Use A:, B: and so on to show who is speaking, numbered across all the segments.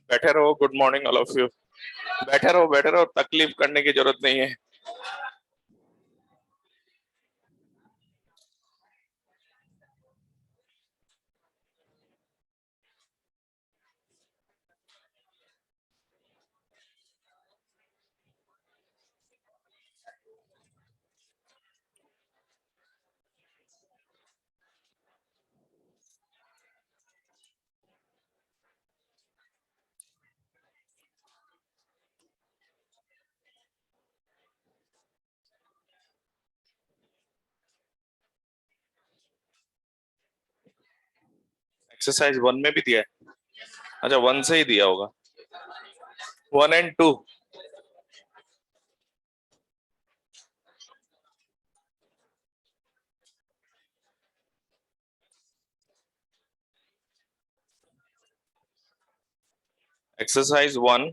A: बैठे रहो। Good morning all of you. बैठे रहो, तकलीफ करने की जरूरत नहीं है। एक्सरसाइज 1 में भी दिया है? अच्छा, 1 से ही दिया होगा। 1 and 2। एक्सरसाइज 1।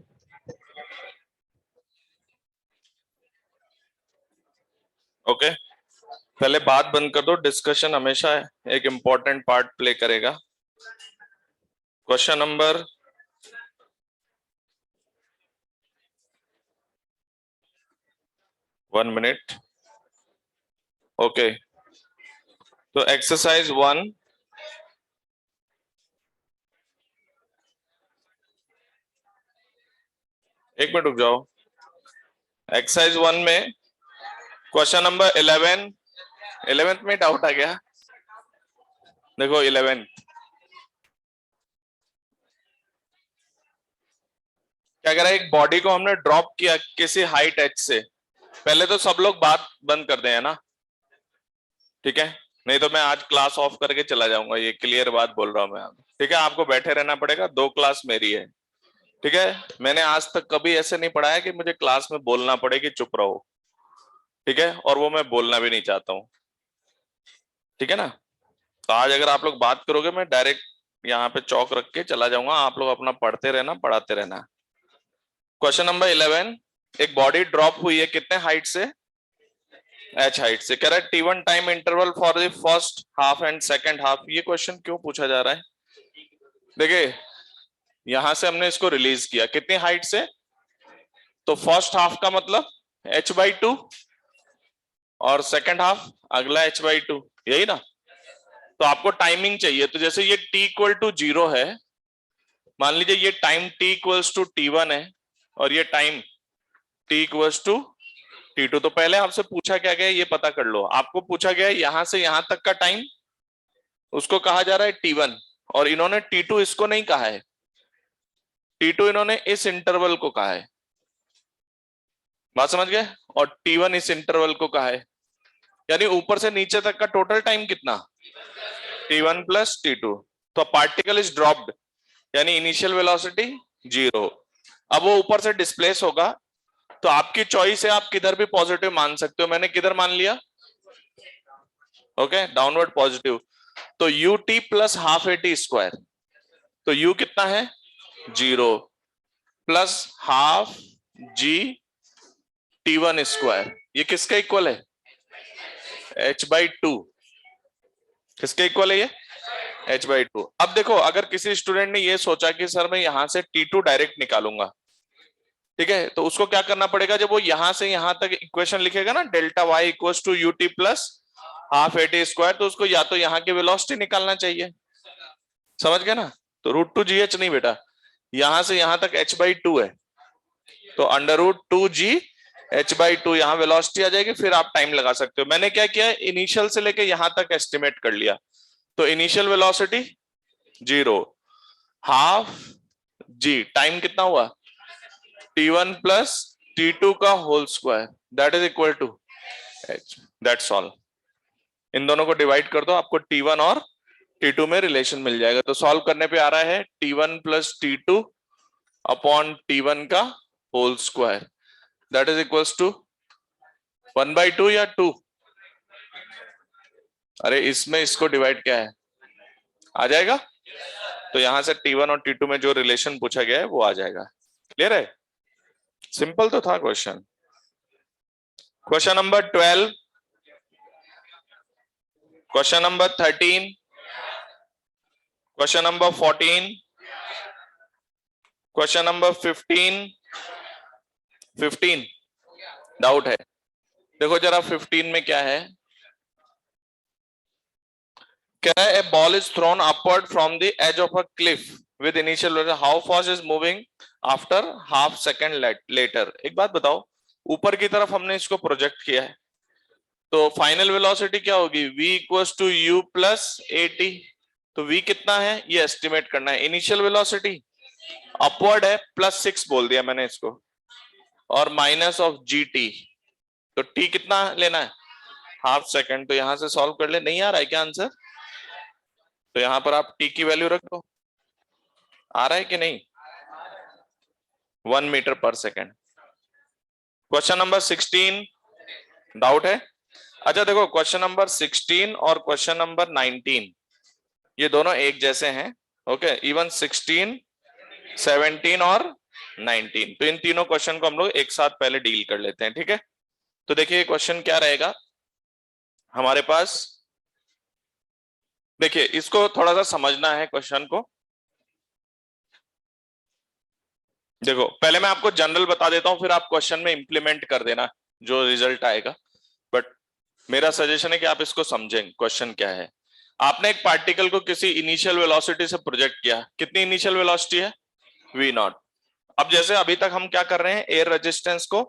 A: ओके, पहले बात बंद कर दो। डिस्कशन हमेशा एक इंपॉर्टेंट पार्ट प्ले करेगा। Question number 1 minute. ओके, तो एक्सरसाइज 1। एक मिनट रुक जाओ। एक्सरसाइज 1 में क्वेश्चन नंबर 11th में डाउट आ गया। देखो 11 क्या कह रहा है, एक बॉडी को हमने ड्रॉप किया किसी हाइट h से। पहले तो सब लोग बात बंद कर दें, है ना? ठीक है, नहीं तो मैं आज क्लास ऑफ करके चला जाऊंगा। ये क्लियर बात बोल रहा हूं मैं। ठीक है, आपको बैठे रहना पड़ेगा। 2 क्लास मेरी है। ठीक है, मैंने आज तक कभी ऐसे नहीं पढ़ाया कि मुझे क्लास में बोलना पड़े कि चुप रहो। ठीक है, और वो मैं बोलना भी नहीं चाहता हूँ। ठीक है ना? तो आज अगर आप लोग बात करोगे, मैं डायरेक्ट यहाँ पे चौक रख के चला जाऊंगा। आप लोग अपना पढ़ते रहना, पढ़ाते रहना। Question number 11। एक बॉडी ड्रॉप हुई है कितने हाइट से? h हाइट से। कह रहा है t1 time interval for the first half and second half. ये क्वेश्चन क्यों पूछा जा रहा है? देखिए, यहां से हमने इसको रिलीज किया कितनी हाइट से? तो फर्स्ट हाफ का मतलब h/2 और सेकंड हाफ अगला h/2, यही ना? तो आपको टाइमिंग चाहिए। तो जैसे ये t इक्वल टू 0 है, मान लीजिए ये time t equals to t1 है और ये time t equals to t2। तो पहले आपसे पूछा क्या गया ये पता कर लो। आपको पूछा गया यहां से यहां तक का टाइम, उसको कहा जा रहा है t1, और इन्होंने t2 इसको नहीं कहा है। t2 इन्होंने इस इंटरवल को कहा है। बात समझ गए? और t1 इस इंटरवल को कहा है। यानी ऊपर से नीचे तक का टोटल टाइम कितना? t1 plus t2। तो पार्टिकल इज ड्रॉप्ड, यानी इनिशियल वेलोसिटी 0। अब वो ऊपर से डिस्प्लेस होगा, तो आपकी चॉइस है, आप किधर भी पॉजिटिव मान सकते हो। मैंने किधर मान लिया? Okay, downward positive. तो ut plus half at square. तो u कितना है? 0 plus half g t1 square. ये किसके इक्वल है? h/2। किसके इक्वल है ये? h/2। अब देखो, अगर किसी स्टूडेंट ने ये सोचा कि सर मैं यहां से t2 डायरेक्ट निकालूंगा, ठीक है, तो उसको क्या करना पड़ेगा? जब वो यहां से यहां तक इक्वेशन लिखेगा ना, delta y equals to ut plus half at square, तो उसको या तो यहाँ की वेलोसिटी निकालना चाहिए। समझ गए ना? तो √2gh नहीं बेटा, यहां से यहां तक h/2 है, तो √2g h/2 यहाँ वेलोसिटी आ जाएगी। फिर आप टाइम लगा सकते हो। मैंने क्या किया, इनिशियल से लेके यहां तक एस्टिमेट कर लिया। तो initial velocity 0, half g, time कितना हुआ? t1 प्लस t2 का whole square, that is equal to h। That's all. इन दोनों को डिवाइड कर दो, आपको t1 और t2 में रिलेशन मिल जाएगा। तो सॉल्व करने पे आ रहा है t1 plus t2 upon t1 का whole square, that is equals to 1/2 या 2? अरे इसमें इसको डिवाइड क्या है, आ जाएगा। तो यहां से t1 और t2 में जो रिलेशन पूछा गया है वो आ जाएगा। क्लियर है? सिंपल तो था question. Question number 12। Question number 13, question number 14, question number 15 doubt है? देखो जरा 15 में क्या है, क्या है, a ball is thrown upward from the edge of a cliff with initial velocity, how fast is moving after half second later? एक बात बताओ, ऊपर की तरफ हमने इसको प्रोजेक्ट किया है, तो फाइनल वेलोसिटी क्या होगी? v equals to u plus at। तो v कितना है ये एस्टिमेट करना है। इनिशियल वेलोसिटी अपवर्ड है, +6 बोल दिया मैंने इसको, और माइनस ऑफ gt, तो t कितना लेना है? Half second. तो यहां से सॉल्व कर ले। नहीं आ रहा है क्या आंसर? तो यहां पर आप t की वैल्यू रख दो। आ रहा है कि नहीं? 1 मीटर पर सेकंड। क्वेश्चन नंबर 16 डाउट है? अच्छा देखो, क्वेश्चन नंबर 16 और क्वेश्चन नंबर 19 ये दोनों एक जैसे हैं। ओके, इवन 16, 17 और 19, तो इन तीनों क्वेश्चन को हम लोग एक साथ पहले डील कर लेते हैं, ठीक है? तो देखिए क्वेश्चन क्या रहेगा हमारे पास। देखिए इसको थोड़ा सा समझना है क्वेश्चन को। देखो पहले मैं आपको जनरल बता देता हूं, फिर आप क्वेश्चन में इंप्लीमेंट कर देना जो रिजल्ट आएगा। बट मेरा सजेशन है कि आप इसको समझें क्वेश्चन क्या है। आपने एक पार्टिकल को किसी इनिशियल वेलोसिटी से प्रोजेक्ट किया। कितनी इनिशियल वेलोसिटी है? v not. अब जैसे अभी तक हम क्या कर रहे हैं, एयर रेजिस्टेंस को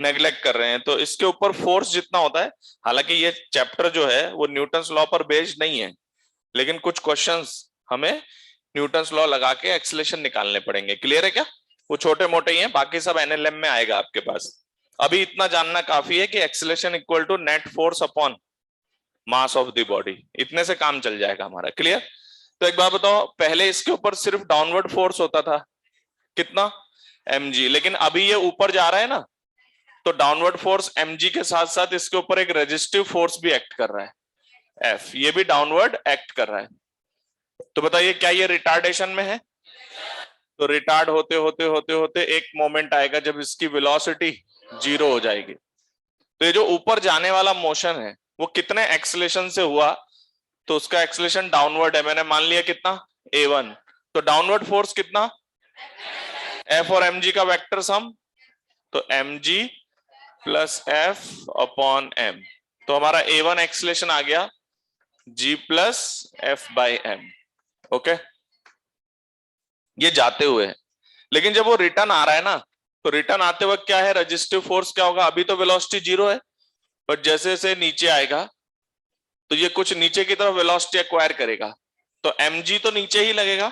A: नेग्लेक्ट कर रहे हैं, तो इसके ऊपर फोर्स जितना होता है, हालांकि ये चैप्टर जो है वो न्यूटन्स लॉ पर बेस्ड नहीं है, लेकिन कुछ क्वेश्चंस हमें न्यूटन्स लॉ लगा के एक्सेलरेशन निकालने पड़ेंगे। क्लियर है क्या? वो छोटे मोटे ही हैं, बाकी सब एनएलएम में आएगा आपके पास। अभी इतना जानना काफी है कि acceleration equal to net force upon mass of the body, इतने से काम चल जाएगा हमारा। क्लियर? तो एक बात बताओ, पहले इसके ऊपर सिर्फ डाउनवर्ड फोर्स होता था, कितना? mg, लेकिन अभी ये ऊपर जा रहा है ना, तो डाउनवर्ड फोर्स mg के साथ साथ इसके ऊपर एक रेजिस्टिव फोर्स भी एक्ट कर रहा है, F, ये भी डाउनवर्ड एक्ट कर रहा है। तो बताइए क्या ये रिटार्डेशन में है? तो रिटार्ड होते होते होते होते एक मोमेंट आएगा जब इसकी वेलोसिटी 0 हो जाएगी। तो ये जो ऊपर जाने वाला मोशन है वो कितने एक्सेलेरेशन से हुआ? तो उसका एक्सेलेरेशन डाउनवर्ड है, मैंने मान लिया कितना? a1। तो डाउनवर्ड फोर्स कितना? F और mg का वेक्टर सम, तो mg plus f upon m। तो हमारा a1 एक्सेलेरेशन आ गया g plus f by m। Okay, ये जाते हुए है। लेकिन जब वो रिटर्न आ रहा है ना, तो रिटर्न आते वक्त क्या है, रेजिस्टिव फोर्स क्या होगा? अभी तो वेलोसिटी 0 है, बट जैसे जैसे नीचे आएगा तो ये कुछ नीचे की तरफ वेलोसिटी एक्वायर करेगा, तो mg तो नीचे ही लगेगा,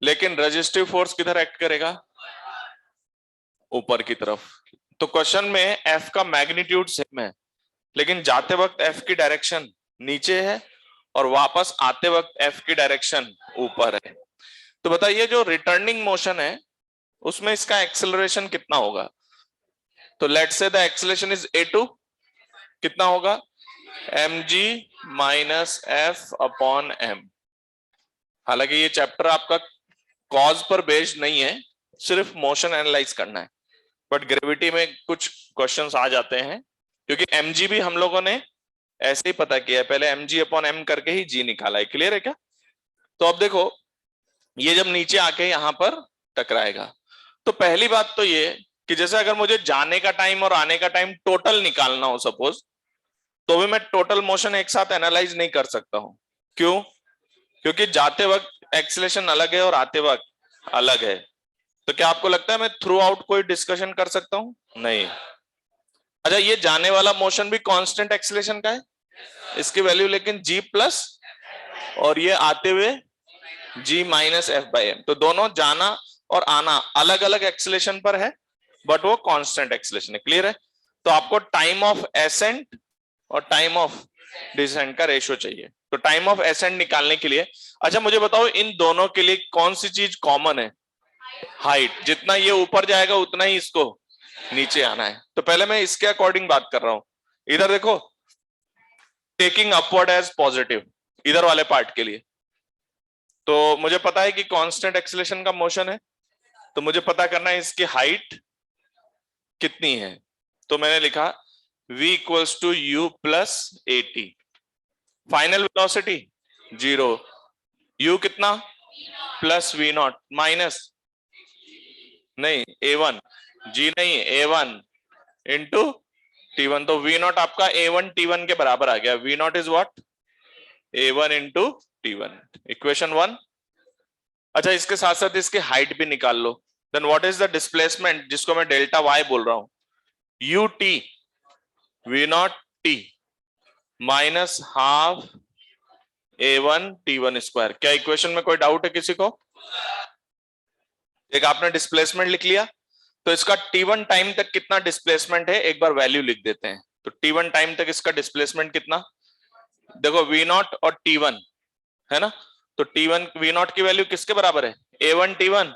A: लेकिन रेजिस्टिव फोर्स किधर एक्ट करेगा? ऊपर की तरफ। तो क्वेश्चन में f का मैग्नीट्यूड सेम है, लेकिन जाते वक्त f की डायरेक्शन नीचे है और वापस आते वक्त f की डायरेक्शन ऊपर है। तो बताइए जो रिटर्निंग मोशन है उसमें इसका एक्सेलरेशन कितना होगा? तो let's say the acceleration is a2, कितना होगा? mg minus f upon m। हालांकि ये चैप्टर आपका कॉज पर बेस्ड नहीं है, सिर्फ मोशन एनालाइज करना है, बट ग्रेविटी में कुछ क्वेश्चंस आ जाते हैं, क्योंकि mg भी हम लोगों ने ऐसे ही पता किया है, पहले mg अपॉन m करके ही g निकाला है। क्लियर है क्या? तो अब देखो ये जब नीचे आके यहां पर टकराएगा, तो पहली बात तो ये कि जैसे अगर मुझे जाने का टाइम और आने का टाइम टोटल निकालना हो सपोज, तो भी मैं टोटल मोशन एक साथ एनालाइज नहीं कर सकता हूं। क्यों? क्योंकि जाते वक्त एक्सेलरेशन अलग है और आते वक्त अलग है। तो क्या आपको लगता है मैं थ्रू आउट कोई डिस्कशन कर सकता हूं? नहीं। अच्छा, ये जाने वाला मोशन भी कांस्टेंट एक्सेलरेशन का है, इसकी वैल्यू लेकिन g प्लस, और ये आते हुए g minus F by M. तो दोनों जाना और आना अलग अलग एक्सेलरेशन पर है, बट वो कांस्टेंट एक्सेलरेशन है। क्लियर है? तो आपको टाइम ऑफ एसेंट और टाइम ऑफ डिसेंट का रेशियो चाहिए। तो टाइम ऑफ एसेंट निकालने के लिए, अच्छा मुझे बताओ इन दोनों के लिए कौन सी चीज कॉमन है? हाइट। जितना ये ऊपर जाएगा उतना ही इसको नीचे आना है। तो पहले मैं इसके अकॉर्डिंग बात कर रहा हूं। इधर देखो, टेकिंग अपवर्ड एज पॉजिटिव इधर वाले पार्ट के लिए, तो मुझे पता है कि कांस्टेंट एक्सेलरेशन का मोशन है, तो मुझे पता करना है इसकी हाइट कितनी है। तो मैंने लिखा v equals to u plus at। Final velocity 0, u कितना प्लस v नॉट माइनस नहीं a1, g नहीं a1 इंटू t1, तो v नॉट आपका a1 t1 के बराबर आ गया। v not is what a1 into t1, equation 1। अच्छा, इसके साथ साथ इसकी हाइट भी निकाल लो। Then what is the displacement जिसको मैं डेल्टा y बोल रहा हूं, ut v naught t minus half a1 t1 square. क्या इक्वेशन में कोई डाउट है किसी को? एक आपने डिस्प्लेसमेंट लिख लिया, तो इसका t1 टाइम तक कितना डिस्प्लेसमेंट है एक बार वैल्यू लिख देते हैं। तो t1 टाइम तक इसका डिस्प्लेसमेंट कितना, देखो v नॉट और t1 है ना, तो t1 v नॉट की वैल्यू किसके बराबर है a1 t1,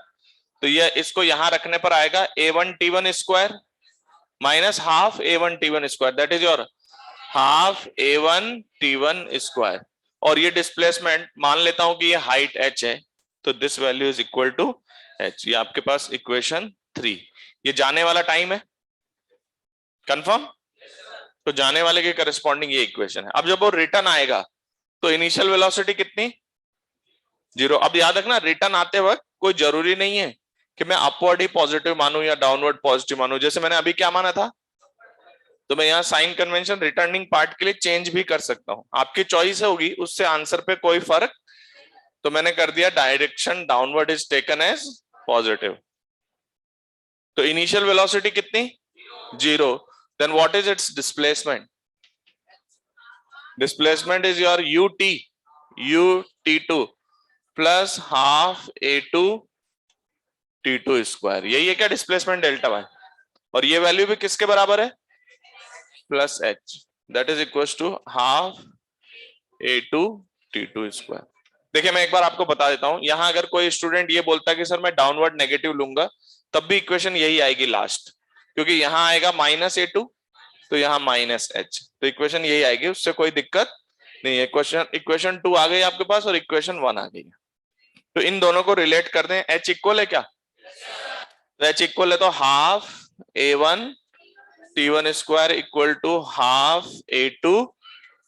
A: तो ये इसको यहां रखने पर आएगा a1 t1 square minus half a1 t1 square, that is your half a1 t1 square. और ये डिस्प्लेसमेंट मान लेता हूं कि ये हाइट h है, तो this value is equal to h। ये आपके पास इक्वेशन 3। ये जाने वाला टाइम है, कंफर्म? तो जाने वाले के करस्पॉन्डिंग ये इक्वेशन है। अब जब वो रिटर्न आएगा तो इनिशियल वेलोसिटी कितनी 0। अब याद रखना, रिटर्न आते वक्त कोई जरूरी नहीं है कि मैं अपवर्ड ही पॉजिटिव मानूं या डाउनवर्ड पॉजिटिव मानूं। जैसे मैंने अभी क्या माना था, तो मैं यहाँ साइन कन्वेंशन रिटर्निंग पार्ट के लिए चेंज भी कर सकता हूं, आपकी चॉइस होगी, उससे आंसर पे कोई फर्क। तो मैंने कर दिया direction downward is taken as positive. तो इनिशियल वेलोसिटी कितनी 0, then what is its displacement, displacement is your ut2 plus half a2 t2 square. यही है क्या डिस्प्लेसमेंट डेल्टा वाई, और ये वैल्यू भी किसके बराबर है plus h, that is equal to half a2 t2 square. देखिए मैं एक बार आपको बता देता हूं, यहां अगर कोई स्टूडेंट ये बोलता है कि सर मैं डाउनवर्ड नेगेटिव लूंगा, तब भी इक्वेशन यही आएगी लास्ट, क्योंकि यहां आएगा माइनस a2 तो यहां माइनस h, तो इक्वेशन यही आएगी, उससे कोई दिक्कत नहीं है। इक्वेशन 2 आ गई आपके पास और इक्वेशन 1 आ गई। तो इन दोनों को रिलेट कर दें, h इक्वल है क्या, तो h इक्वल है तो half a1 t1 square equal to half a2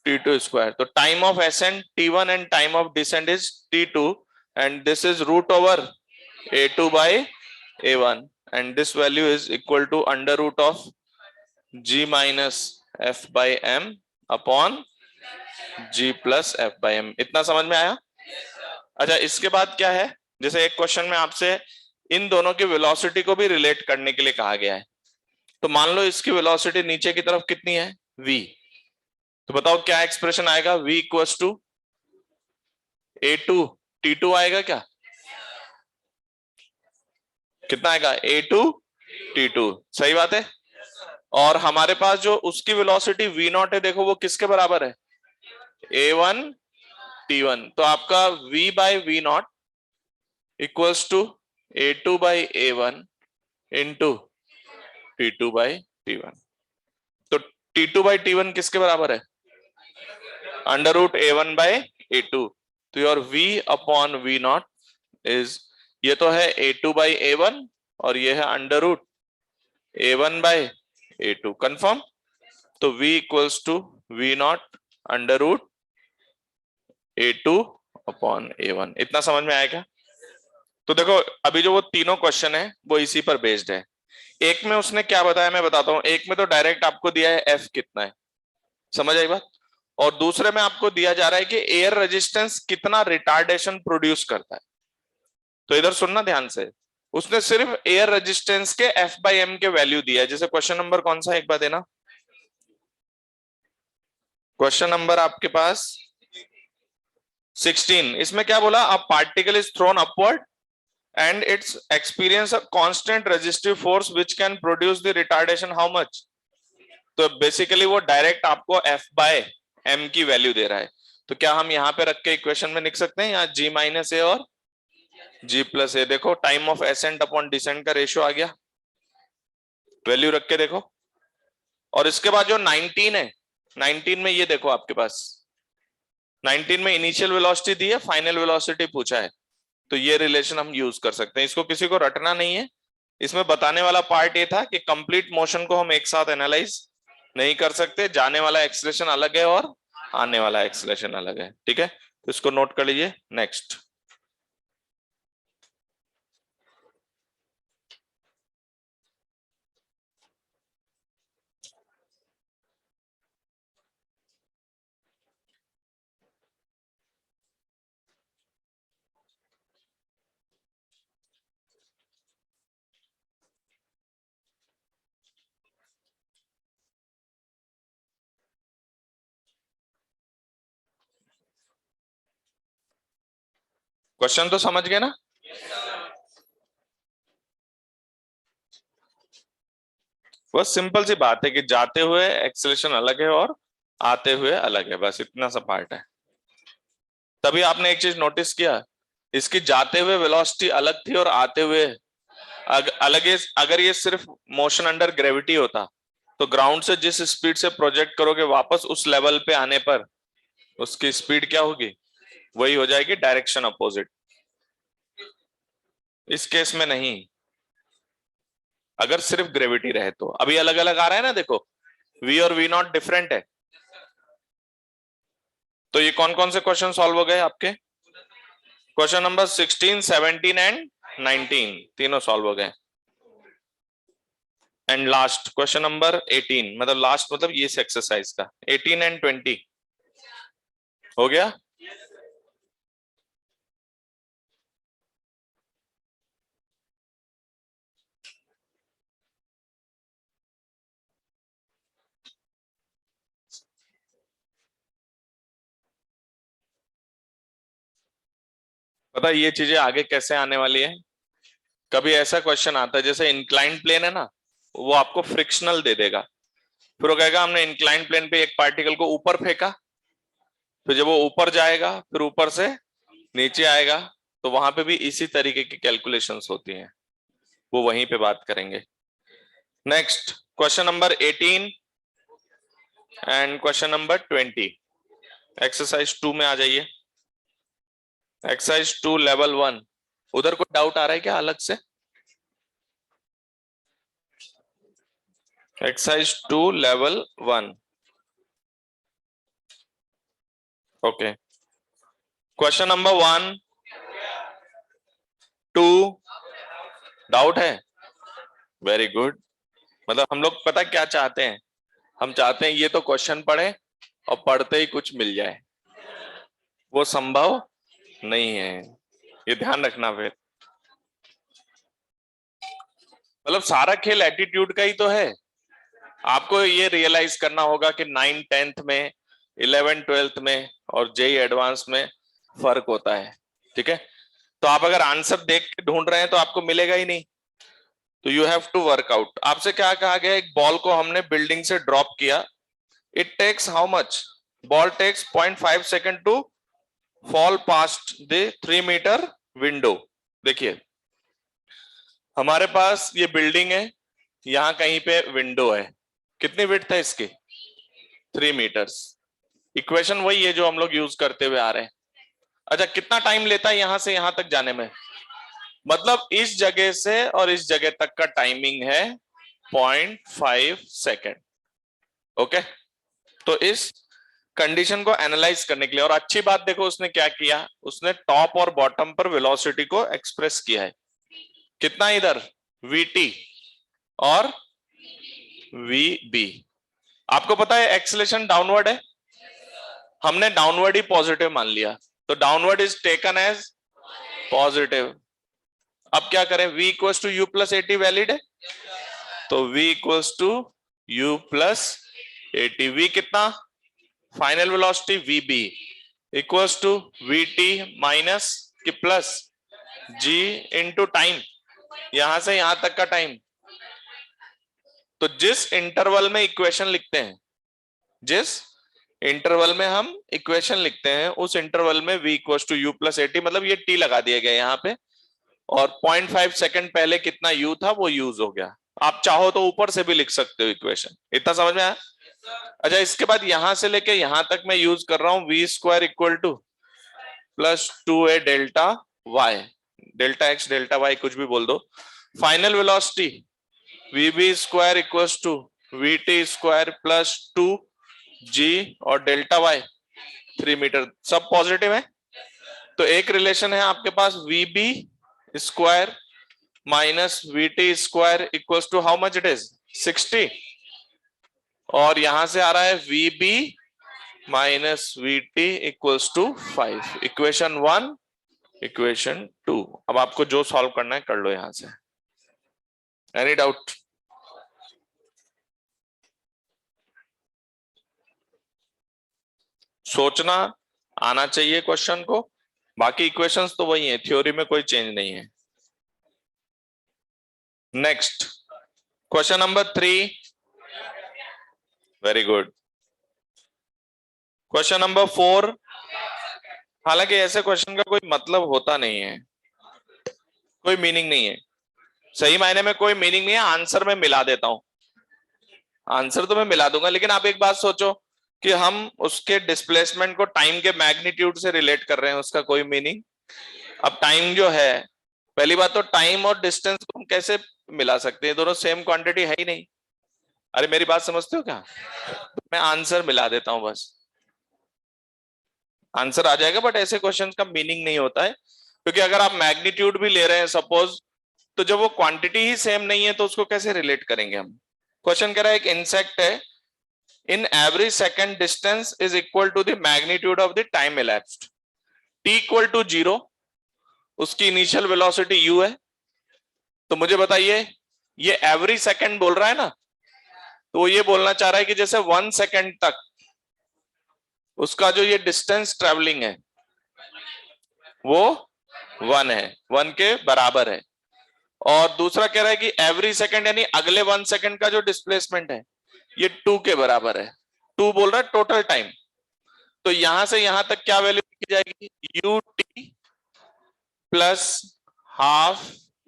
A: t2 square. तो time of ascent t1 and time of descent is t2 and this is root over a2 by a1 and this value is equal to under root of g minus f by m upon g plus f by m। इतना समझ में आया? अच्छा, इसके बाद क्या है, जैसे एक क्वेश्चन में आपसे इन दोनों की वेलोसिटी को भी रिलेट करने के लिए कहा गया है। तो मान लो इसकी वेलोसिटी नीचे की तरफ कितनी है v, तो बताओ क्या एक्सप्रेशन आएगा, v equals to a2 t2 आएगा क्या, कितना आएगा a2 t2, सही बात है। और हमारे पास जो उसकी वेलोसिटी v नॉट है, देखो वो किसके बराबर है a1 t1, तो आपका v by v not equals to a2 by a1 into t2 by t1। तो t2 बाय t1 किसके बराबर है under root a1 by a2, तो your v upon v not is, ये तो है a2 बाय a1 और ये है under root a1 by a2, confirm. तो v equals to v not under root a2 upon a1। इतना समझ में आएगा? तो देखो अभी जो वो तीनों क्वेश्चन है वो इसी पर बेस्ड है। एक में उसने क्या बताया मैं बताता हूं, एक में तो डायरेक्ट आपको दिया है f कितना है, समझ आई बात, और दूसरे में आपको दिया जा रहा है कि एयर रेजिस्टेंस कितना रिटार्डेशन प्रोड्यूस करता है। तो इधर सुनना ध्यान से, उसने सिर्फ एयर रेजिस्टेंस के f बाई m के वैल्यू दिया है। जैसे क्वेश्चन नंबर कौन सा है एक बार देना, क्वेश्चन नंबर आपके पास 16, इसमें क्या बोला, a particle is throne upward and its experience a constant resistive force which can produce the retardation how much। तो बेसिकली वो डायरेक्ट आपको f बाय m की वैल्यू दे रहा है। तो क्या हम यहाँ पे रख के इक्वेशन में लिख सकते हैं, यहाँ g माइनस ए और g प्लस ए। देखो time of ascent upon descent का रेशियो आ गया, वैल्यू रख के देखो। और इसके बाद जो 19 है, 19 में ये देखो आपके पास 19 में इनिशियल वेलोसिटी दी है, फाइनल वेलोसिटी पूछा है, तो ये रिलेशन हम यूज कर सकते हैं। इसको किसी को रटना नहीं है, इसमें बताने वाला पार्ट ये था कि कंप्लीट मोशन को हम एक साथ एनालाइज नहीं कर सकते, जाने वाला एक्सेलरेशन अलग है और आने वाला एक्सेलरेशन अलग है, ठीक है, तो इसको नोट कर लीजिए। नेक्स्ट क्वेश्चन तो समझ गए ना? बस सिंपल सी बात है कि जाते हुए एक्सेलरेशन अलग है और आते हुए अलग है, बस इतना सा पार्ट है। तभी आपने एक चीज नोटिस किया, इसकी जाते हुए वेलोसिटी अलग थी और आते हुए अलग है। अगर ये सिर्फ मोशन अंडर ग्रेविटी होता तो ग्राउंड से जिस स्पीड से प्रोजेक्ट करोगे वापस उस लेवल पे आने पर उसकी स्पीड क्या होगी, वही हो जाएगी, डायरेक्शन अपोजिट। इस केस में नहीं, अगर सिर्फ ग्रेविटी रहे तो। अभी अलग अलग आ रहा है ना, देखो v और v नॉट डिफरेंट है। तो ये कौन कौन से क्वेश्चन सॉल्व हो गए आपके? क्वेश्चन नंबर 16, 17 एंड 19 तीनों सॉल्व हो गए। एंड लास्ट क्वेश्चन नंबर 18, मतलब लास्ट मतलब ये एक्सरसाइज का 18 एंड 20 हो गया। पता ये चीजें आगे कैसे आने वाली है? कभी ऐसा क्वेश्चन आता है जैसे इंक्लाइंड प्लेन है ना, वो आपको फ्रिक्शनल दे देगा, फिर वो कहेगा हमने इंक्लाइंड प्लेन पे एक पार्टिकल को ऊपर फेंका, फिर जब वो ऊपर जाएगा फिर ऊपर से नीचे आएगा, तो वहां पे भी इसी तरीके की कैलकुलेशंस होती हैं, वो वहीं पे बात करेंगे। Next question number 18 and question number 20, exercise 2 में आ जाइए। एक्सरसाइज 2 लेवल 1, उधर कोई डाउट आ रहा है क्या अलग से? Exercise 2 level 1, okay. Question number 1, 2 doubt है? Very good. मतलब हम लोग पता क्या चाहते हैं, हम चाहते हैं ये तो क्वेश्चन पढ़े और पढ़ते ही कुछ मिल जाए, वो संभव नहीं है, ये ध्यान रखना। फिर मतलब सारा खेल एटीट्यूड का ही तो है। आपको ये रियलाइज करना होगा कि 9th 10th में, 11th 12th में और जेई एडवांस में फर्क होता है, ठीक है। तो आप अगर आंसर देख के ढूंढ रहे हैं तो आपको मिलेगा ही नहीं, तो you have to work out. आपसे क्या कहा गया, एक बॉल को हमने बिल्डिंग से ड्रॉप किया, it takes how much, ball takes 0.5 second to fall past the 3 meter window. देखिए हमारे पास ये बिल्डिंग है, यहां कहीं पे विंडो है, कितनी विड्थ है इसकी, 3 मीटर्स। इक्वेशन वही है जो हम लोग यूज करते हुए आ रहे हैं। अच्छा कितना टाइम लेता है यहां से यहां तक जाने में, मतलब इस जगह से और इस जगह तक का टाइमिंग है 0.5 सेकेंड, ओके। तो इस कंडीशन को एनालाइज करने के लिए, और अच्छी बात देखो उसने क्या किया, उसने टॉप और बॉटम पर वेलोसिटी को एक्सप्रेस किया है, कितना इधर vt और vb। आपको पता है एक्सेलेरेशन डाउनवर्ड है, हमने डाउनवर्ड ही पॉजिटिव मान लिया, तो downward is taken as positive. अब क्या करें, v equals to u plus a t valid है, तो v equals to u plus a t. v कितना, final velocity vb equals to vt minus की प्लस g इंटू टाइम, यहां से यहां तक का टाइम। तो जिस इंटरवल में इक्वेशन लिखते हैं, जिस इंटरवल में हम इक्वेशन लिखते हैं उस इंटरवल में v equals to u plus a t, मतलब ये t लगा दिया गया यहाँ पे, और 0.5 सेकंड पहले कितना u था वो यूज हो गया। आप चाहो तो ऊपर से भी लिख सकते हो इक्वेशन, इतना समझ में आया? अच्छा इसके बाद यहां से लेके यहां तक मैं यूज कर रहा हूं v square equal to plus 2a delta y, delta x delta y कुछ भी बोल दो। Final velocity vb square equals to vt square plus 2g और डेल्टा y, 3 मीटर, सब पॉजिटिव है। तो एक रिलेशन है आपके पास VB square minus VT square equals to how much it is 60, और यहां से आ रहा है VB minus VT equals to 5। Equation 1, equation 2। अब आपको जो सॉल्व करना है कर लो यहां से। Any doubt? सोचना आना चाहिए क्वेश्चन को, बाकी इक्वेशंस तो वही है, थ्योरी में कोई चेंज नहीं है। Next question number 3, very good. Question number 4, हालांकि ऐसे क्वेश्चन का कोई मतलब होता नहीं है, कोई मीनिंग नहीं है, सही मायने में कोई मीनिंग नहीं है। आंसर में मिला देता हूं, आंसर तो मैं मिला दूंगा, लेकिन आप एक बात सोचो कि हम उसके डिस्प्लेसमेंट को टाइम के मैग्नीट्यूड से रिलेट कर रहे हैं, उसका कोई मीनिंग। अब टाइम जो है, पहली बात तो टाइम और डिस्टेंस को हम कैसे मिला सकते हैं, दोनों सेम क्वांटिटी है ही नहीं। अरे मेरी बात समझते हो क्या? मैं आंसर मिला देता हूं बस, आंसर आ जाएगा। बट ऐसे क्वेश्चन का मीनिंग नहीं होता है, क्योंकि अगर आप मैग्नीट्यूड भी ले रहे हैं सपोज, तो जब वो क्वांटिटी ही सेम नहीं है तो उसको कैसे रिलेट करेंगे हम। क्वेश्चन कह रहा है एक इंसेक्ट है, in every second distance is equal to the magnitude of the time elapsed, t equal to 0, उसकी इनिशियल वेलोसिटी u है। तो मुझे बताइए, ये एवरी सेकेंड बोल रहा है ना, तो वो ये बोलना चाह रहा है कि जैसे 1 सेकेंड तक उसका जो ये डिस्टेंस ट्रेवलिंग है वो 1 है, 1 के बराबर है। और दूसरा कह रहा है कि एवरी सेकेंड यानी अगले 1 सेकेंड का जो डिस्प्लेसमेंट है ये 2 के बराबर है। 2 बोल रहा है टोटल टाइम। तो यहां से यहां तक क्या वैल्यू लिखी जाएगी, ut plus half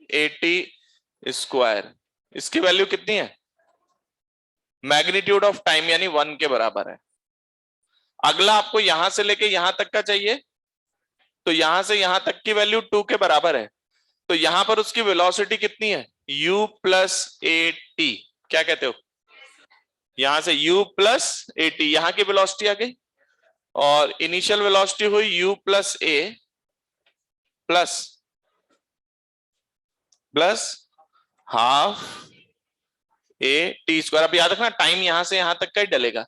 A: AT square. इसकी वैल्यू कितनी है, मैग्नीट्यूड ऑफ टाइम यानी 1 के बराबर है। अगला आपको यहां से लेके यहां तक का चाहिए, तो यहां से यहां तक की वैल्यू 2 के बराबर है। तो यहां पर उसकी वेलोसिटी कितनी है, u प्लस AT। क्या कहते हो, यहां से u प्लस AT, यहां की वेलोसिटी आ गई, और इनिशियल वेलोसिटी हुई u plus A plus plus half AT square. अब याद रखना टाइम यहां से यहां तक का ही डलेगा,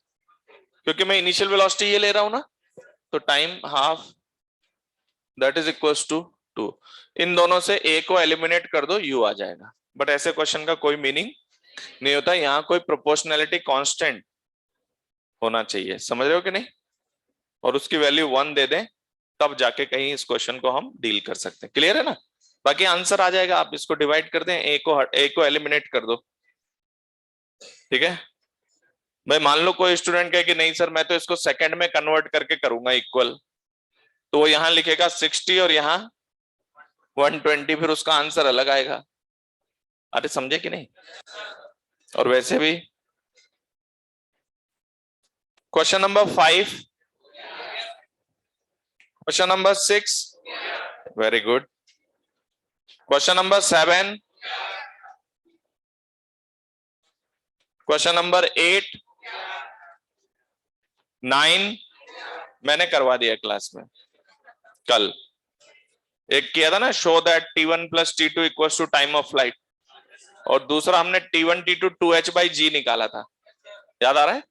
A: क्योंकि मैं इनिशियल वेलोसिटी ये ले रहा हूं ना, तो time half that is equals to 2। इन दोनों से A को एलिमिनेट कर दो, u आ जाएगा। बट ऐसे क्वेश्चन का कोई मीनिंग नहीं होता, यहाँ कोई प्रोपोर्शनैलिटी कांस्टेंट होना चाहिए, समझ रहे हो कि नहीं, और उसकी वैल्यू 1 दे दें, तब जाके कहीं इस क्वेश्चन को हम डील कर सकते हैं। क्लियर है ना? बाकी आंसर आ जाएगा, आप इसको डिवाइड कर दें, A को एलिमिनेट कर दो, ठीक है। भाई मान लो कोई स्टूडेंट कहे कि नहीं सर मैं तो इसको सेकंड में कन्वर्ट करके करूंगा इक्वल, तो वो यहां लिखेगा 60 और यहां 120, फिर उसका आंसर अलग आएगा। अरे समझे कि नहीं? और वैसे भी question number 5, question number 6, very good. Question number 7, question number 8, 9 मैंने करवा दिया क्लास में, कल एक किया था ना, show that T1 plus T2 equals to time of flight, और दूसरा हमने T1 T2 2h/g निकाला था, याद आ रहा है?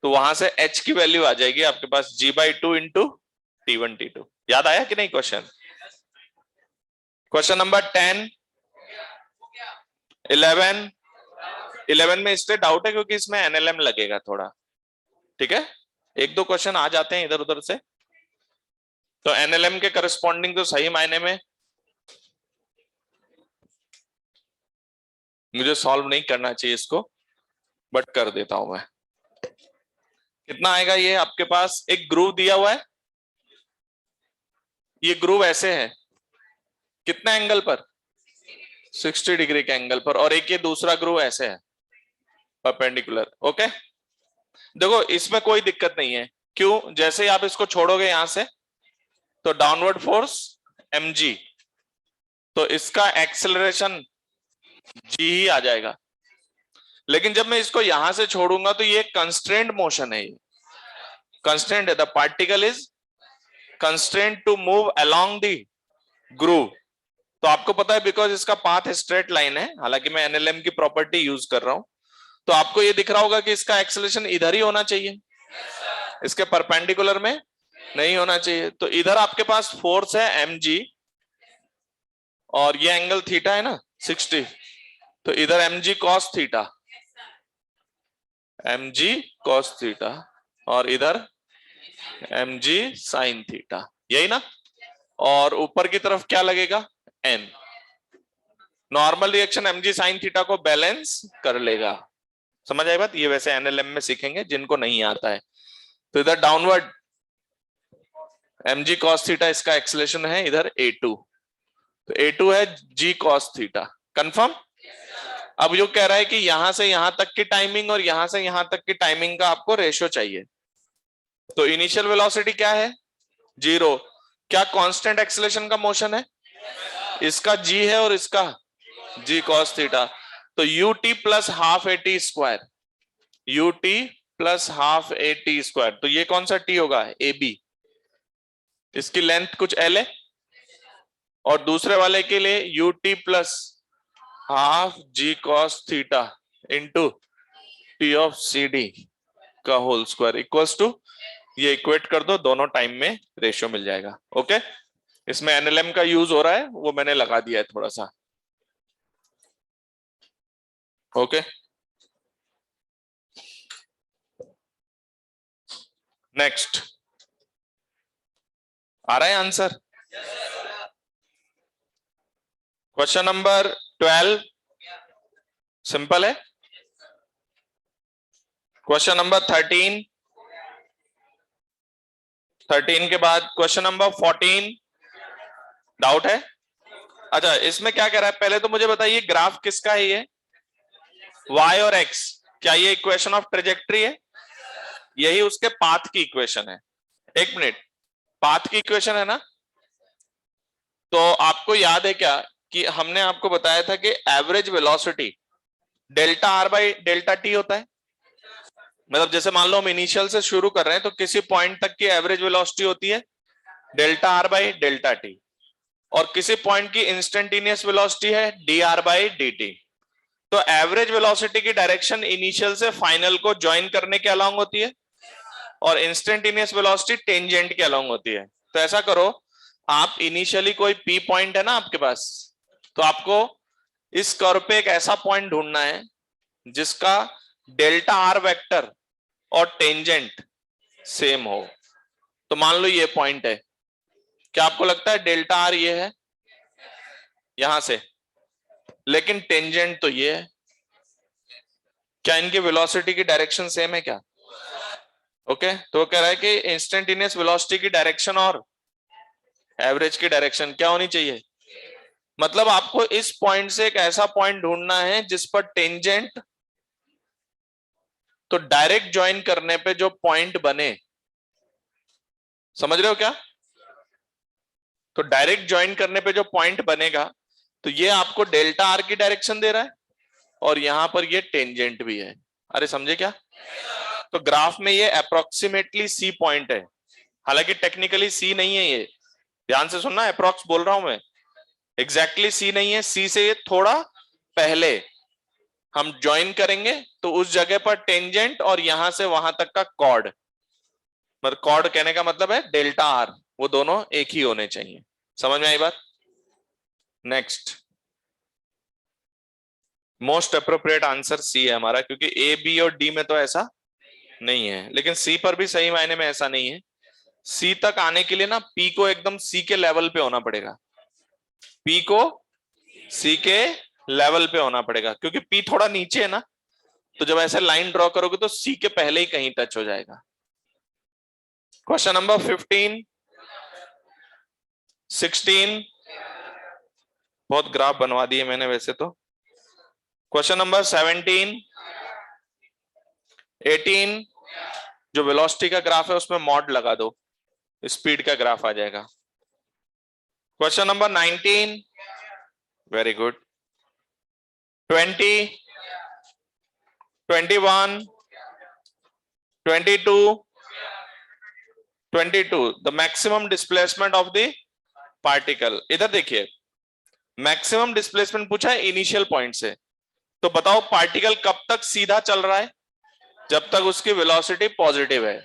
A: तो वहां से h की वैल्यू आ जाएगी आपके पास g/2 इंटू T1 T2। याद आया कि नहीं क्वेश्चन? क्वेश्चन नंबर 10, 11, 11 में इसलिए डाउट है क्योंकि इसमें NLM लगेगा थोड़ा, ठीक है। एक दो क्वेश्चन आ जाते हैं इधर उधर से, तो NLM के करस्पॉन्डिंग तो सही मायने में मुझे सॉल्व नहीं करना चाहिए इसको, बट कर देता हूं मैं। कितना आएगा ये आपके पास, एक ग्रूव दिया हुआ है, ये ग्रूव ऐसे है, कितना एंगल पर, 60 डिग्री के एंगल पर, और एक ये दूसरा ग्रूव ऐसे है परपेंडिकुलर। ओके, देखो इसमें कोई दिक्कत नहीं है, क्यों, जैसे ही आप इसको छोड़ोगे यहां से तो डाउनवर्ड फोर्स mg, तो इसका एक्सेलरेशन g ही आ जाएगा। लेकिन जब मैं इसको यहां से छोड़ूंगा तो ये कंस्ट्रेंट मोशन है, कंस्ट्रेंट है, the particle is constraint to move along the groove. तो आपको पता है बिकॉज इसका पाथ स्ट्रेट लाइन है, हालांकि मैं एनएलएम की प्रॉपर्टी यूज कर रहा हूं, तो आपको ये दिख रहा होगा कि इसका एक्सेलरेशन इधर ही होना चाहिए, इसके परपेंडिकुलर में नहीं होना चाहिए। तो इधर आपके पास फोर्स है mg और ये एंगल थीटा है ना 60, तो इधर mg cos theta, mg cos theta और इधर mg sin थीटा, यही ना। और ऊपर की तरफ क्या लगेगा n। Normal reaction mg sin theta को बैलेंस कर लेगा। समझ आई बात? ये वैसे एनएलएम में सीखेंगे जिनको नहीं आता है। तो इधर डाउनवर्ड mg cos थीटा इसका एक्सेलरेशन है, इधर a2, तो a2 है g cos थीटा। कंफर्म? अब यो कह रहा है कि यहां से यहां तक की टाइमिंग और यहां से यहां तक की टाइमिंग का आपको रेशियो चाहिए। तो इनिशियल वेलोसिटी क्या है 0, क्या कांस्टेंट एक्सेलरेशन का मोशन है, इसका g है और इसका g cos थीटा, तो ut plus half A T square, ut plus half A T square, तो ये कौन सा t होगा ab, इसकी लेंथ कुछ l है, और दूसरे वाले के लिए ut plus half g cos theta into t of cd का होल स्क्वायर इक्वल्स टू, ये इक्वेट कर दो, दोनों टाइम में रेशियो मिल जाएगा। ओके, इसमें एनएलएम का यूज हो रहा है, वो मैंने लगा दिया है थोड़ा सा। ओके, नेक्स्ट, आ रहा है आंसर? क्वेश्चन नंबर 12 सिंपल है। क्वेश्चन नंबर 13 के बाद क्वेश्चन नंबर 14, डाउट है? अच्छा, इसमें क्या कह रहा है, पहले तो मुझे बताइए ग्राफ किसका है ये, y और x, क्या ये इक्वेशन ऑफ ट्रेजेक्ट्री है? यही उसके पाथ की इक्वेशन है। एक मिनट, पाथ की इक्वेशन है ना? तो आपको याद है क्या कि हमने आपको बताया था कि average velocity delta R by delta T होता है। मतलब जैसे मान लो हम इनिशियल से शुरू कर रहे हैं, तो किसी पॉइंट तक की एवरेज वेलोसिटी होती है delta R by delta T, और किसी पॉइंट की इंस्टेंटेनियस वेलोसिटी है D R by d t. तो एवरेज वेलोसिटी की डायरेक्शन इनिशियल से फाइनल को ज्वाइन करने के अलोंग होती है, और इंस्टेंटेनियस वेलोसिटी टेंजेंट के अलोंग होती है। तो ऐसा करो, आप इनिशियली कोई पी पॉइंट है ना आपके पास, तो आपको इस कर्व पे एक ऐसा पॉइंट ढूंढना है जिसका डेल्टा आर वेक्टर और टेंजेंट सेम हो। तो मान लो ये पॉइंट है, क्या आपको लगता है डेल्टा आर ये है यहां से, लेकिन टेंजेंट तो ये है, क्या इनकी वेलोसिटी की डायरेक्शन सेम है क्या? ओके, तो वो कह रहा है कि इंस्टेंटेनियस वेलोसिटी की डायरेक्शन और एवरेज की डायरेक्शन क्या होनी चाहिए। मतलब आपको इस पॉइंट से एक ऐसा पॉइंट ढूंढना है जिस पर टेंजेंट, तो डायरेक्ट ज्वाइन करने पे जो पॉइंट बने, समझ रहे हो क्या? तो डायरेक्ट ज्वाइन करने पे जो पॉइंट बनेगा, तो ये आपको डेल्टा आर की डायरेक्शन दे रहा है और यहां पर ये टेंजेंट भी है। अरे समझे क्या? तो ग्राफ में ये अप्रोक्सीमेटली सी पॉइंट है, हालांकि टेक्निकली सी नहीं है ये, ध्यान से सुनना, अप्रोक्स बोल रहा हूं मैं, एग्जैक्टली सी नहीं है, सी से ये थोड़ा पहले हम ज्वाइन करेंगे तो उस जगह पर टेंजेंट और यहां से वहां तक का कॉर्ड, मतलब कॉर्ड कहने का मतलब है डेल्टा आर, वो दोनों एक ही होने चाहिए। समझ में आई बात? Next, most appropriate answer C है हमारा, क्योंकि ए बी और डी में तो ऐसा नहीं है, लेकिन सी पर भी सही मायने में ऐसा नहीं है। सी तक आने के लिए ना पी को एकदम सी के लेवल पे होना पड़ेगा, पी को सी के लेवल पे होना पड़ेगा, क्योंकि पी थोड़ा नीचे है ना, तो जब ऐसे लाइन ड्रॉ करोगे तो सी के पहले ही कहीं टच हो जाएगा। क्वेश्चन नंबर 15, 16, बहुत ग्राफ बनवा दिए मैंने वैसे तो। क्वेश्चन नंबर 17, 18, जो वेलोसिटी का ग्राफ है उसमें मॉड लगा दो, स्पीड का ग्राफ आ जाएगा। Question number 19, very good, 20, 21, 22, 22 the maximum displacement of the particle. इधर देखिए मैक्सिमम डिस्प्लेसमेंट पूछा है इनिशियल पॉइंट से, तो बताओ पार्टिकल कब तक सीधा चल रहा है? जब तक उसकी वेलोसिटी पॉजिटिव है।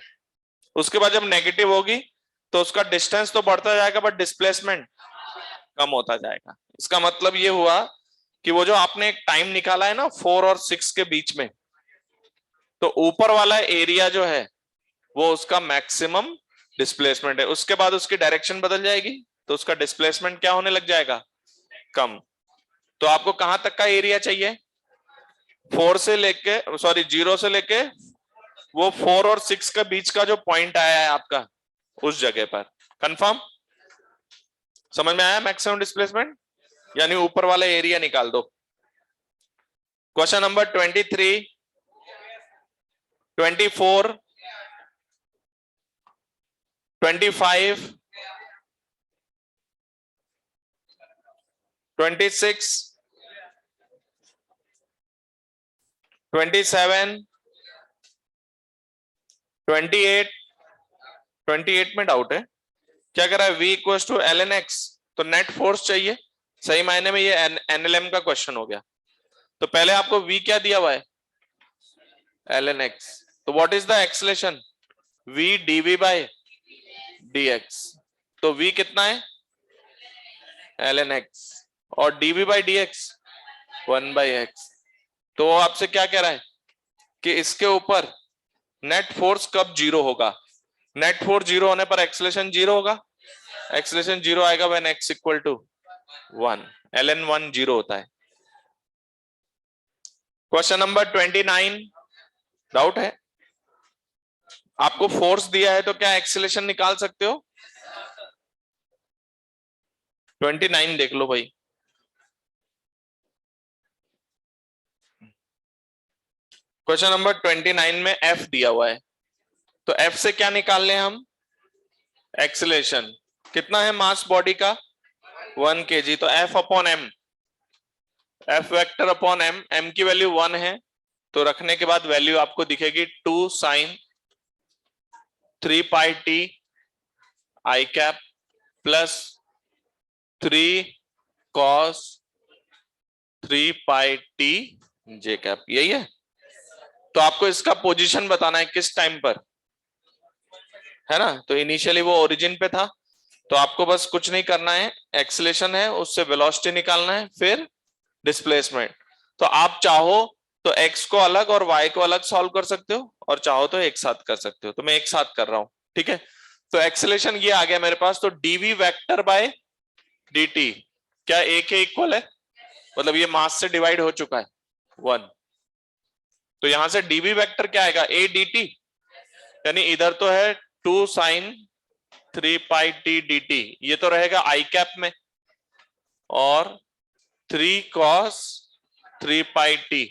A: उसके बाद जब नेगेटिव होगी तो उसका डिस्टेंस तो बढ़ता जाएगा बट डिस्प्लेसमेंट कम होता जाएगा। इसका मतलब ये हुआ कि वो जो आपने एक टाइम निकाला है ना 4 और 6 के बीच में, तो ऊपर वाला एरिया जो है वो उसका मैक्सिमम डिस्प्लेसमेंट है। उसके बाद उसकी डायरेक्शन बदल जाएगी तो उसका डिस्प्लेसमेंट क्या होने लग जाएगा? कम। तो आपको कहां तक का एरिया चाहिए? 4 से लेके सॉरी 0 से लेके वो 4 और 6 के बीच का जो पॉइंट आया है आपका, उस जगह पर। कंफर्म? समझ में आया मैक्सिमम डिस्प्लेसमेंट? यानी ऊपर वाला एरिया निकाल दो। क्वेश्चन नंबर 23, 24, 25, 26, 27, 28, 28 में डाउट है। क्या कह रहा है? V equal to l N x, तो नेट फोर्स चाहिए। सही मायने में ये एनएलएम का क्वेश्चन हो गया। तो पहले आपको V क्या दिया हुआ है? L N x. तो what is the acceleration? V dv by dx। तो V कितना है? L N X. और dv by dx 1 by X. तो वो आपसे क्या कह रहा है कि इसके ऊपर नेट फोर्स कब जीरो होगा? नेट फोर्स जीरो होने पर एक्सेलेरेशन जीरो होगा। एक्सेलेरेशन जीरो आएगा when x equal to 1। ln 1 zero होता है। क्वेश्चन नंबर 29, डाउट है? आपको फोर्स दिया है तो क्या एक्सेलेरेशन निकाल सकते हो? 29 देख लो भाई। क्वेश्चन नंबर 29 में F दिया हुआ है, तो F से क्या निकाल लें हम? एक्सेलेरेशन। कितना है मास बॉडी का? 1 kg। तो F upon m, F vector upon m, m की वैल्यू 1 है, तो रखने के बाद वैल्यू आपको दिखेगी 2 sin 3 pi t i cap plus 3 cos 3 pi t j cap. यही है। तो आपको इसका पोजीशन बताना है किस टाइम पर, है ना? तो इनिशियली वो ओरिजिन पे था, तो आपको बस कुछ नहीं करना है, एक्सेलेरेशन है उससे वेलोसिटी निकालना है, फिर डिस्प्लेसमेंट। तो आप चाहो तो x को अलग और y को अलग सॉल्व कर सकते हो, और चाहो तो एक साथ कर सकते हो। तो मैं एक साथ कर रहा हूं, ठीक है? तो एक्सेलेरेशन ये आ गया मेरे पास, तो dv वेक्टर बाय dt क्या a के इक्वल है? मतलब ये मास से डिवाइड हो चुका है 1। तो यहां से dv वेक्टर क्या आएगा? a dt। यानी इधर तो है 2 sin 3 पाई t dt, ये तो रहेगा i कैप में, और 3 cos 3 पाई t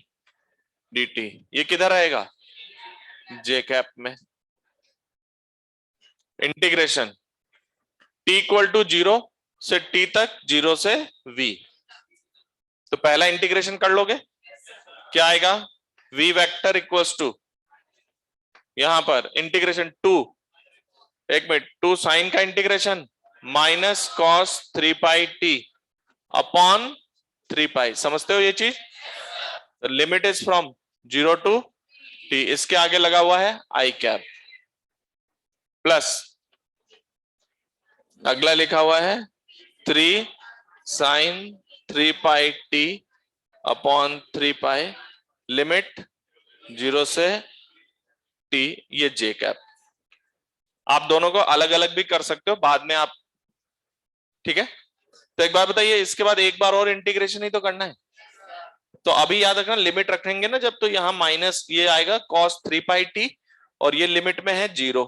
A: dt ये किधर रहेगा? j कैप में। इंटीग्रेशन t इक्वल टू 0 से t तक, 0 से v। तो पहला इंटीग्रेशन कर लोगे, क्या आएगा? v वेक्टर इक्वल्स टू, यहां पर इंटीग्रेशन 2, एक मिनट, 2 साइन का integration minus cos 3 pi t upon 3 pi. समझते हो ये चीज? Limit is from 0 to t। इसके आगे लगा हुआ है i कैप, प्लस अगला लिखा हुआ है 3 साइन 3 पाई t अपॉन 3 पाई, लिमिट 0 से t, ये j कैप। आप दोनों को अलग अलग भी कर सकते हो बाद में आप, ठीक है? तो एक बार बताइए, इसके बाद एक बार और इंटीग्रेशन ही तो करना है। तो अभी याद रखना लिमिट रखेंगे ना जब, तो यहां माइनस ये आएगा cos 3 पाई t, और ये लिमिट में है 0।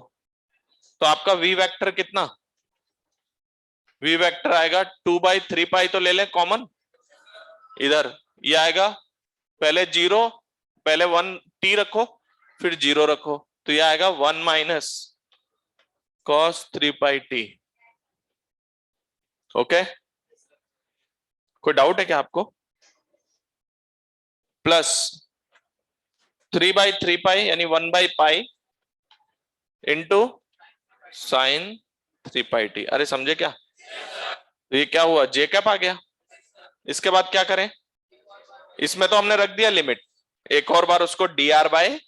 A: तो आपका v वेक्टर कितना? v वेक्टर आएगा 2 बाई 3 पाई, तो ले लें कॉमन इधर, ये आएगा पहले 0, पहले 1 t रखो, फिर 0 रखो, तो ये आएगा 1 minus cos 3 pi t। Okay, कोई डाउट है क्या आपको? प्लस 3 बाई 3 पाई यानी 1 by pi into sine 3πt। अरे समझे क्या? तो ये क्या हुआ, जे कैप आ गया। इसके बाद क्या करें, इसमें तो हमने रख दिया लिमिट, एक और बार उसको dr बाय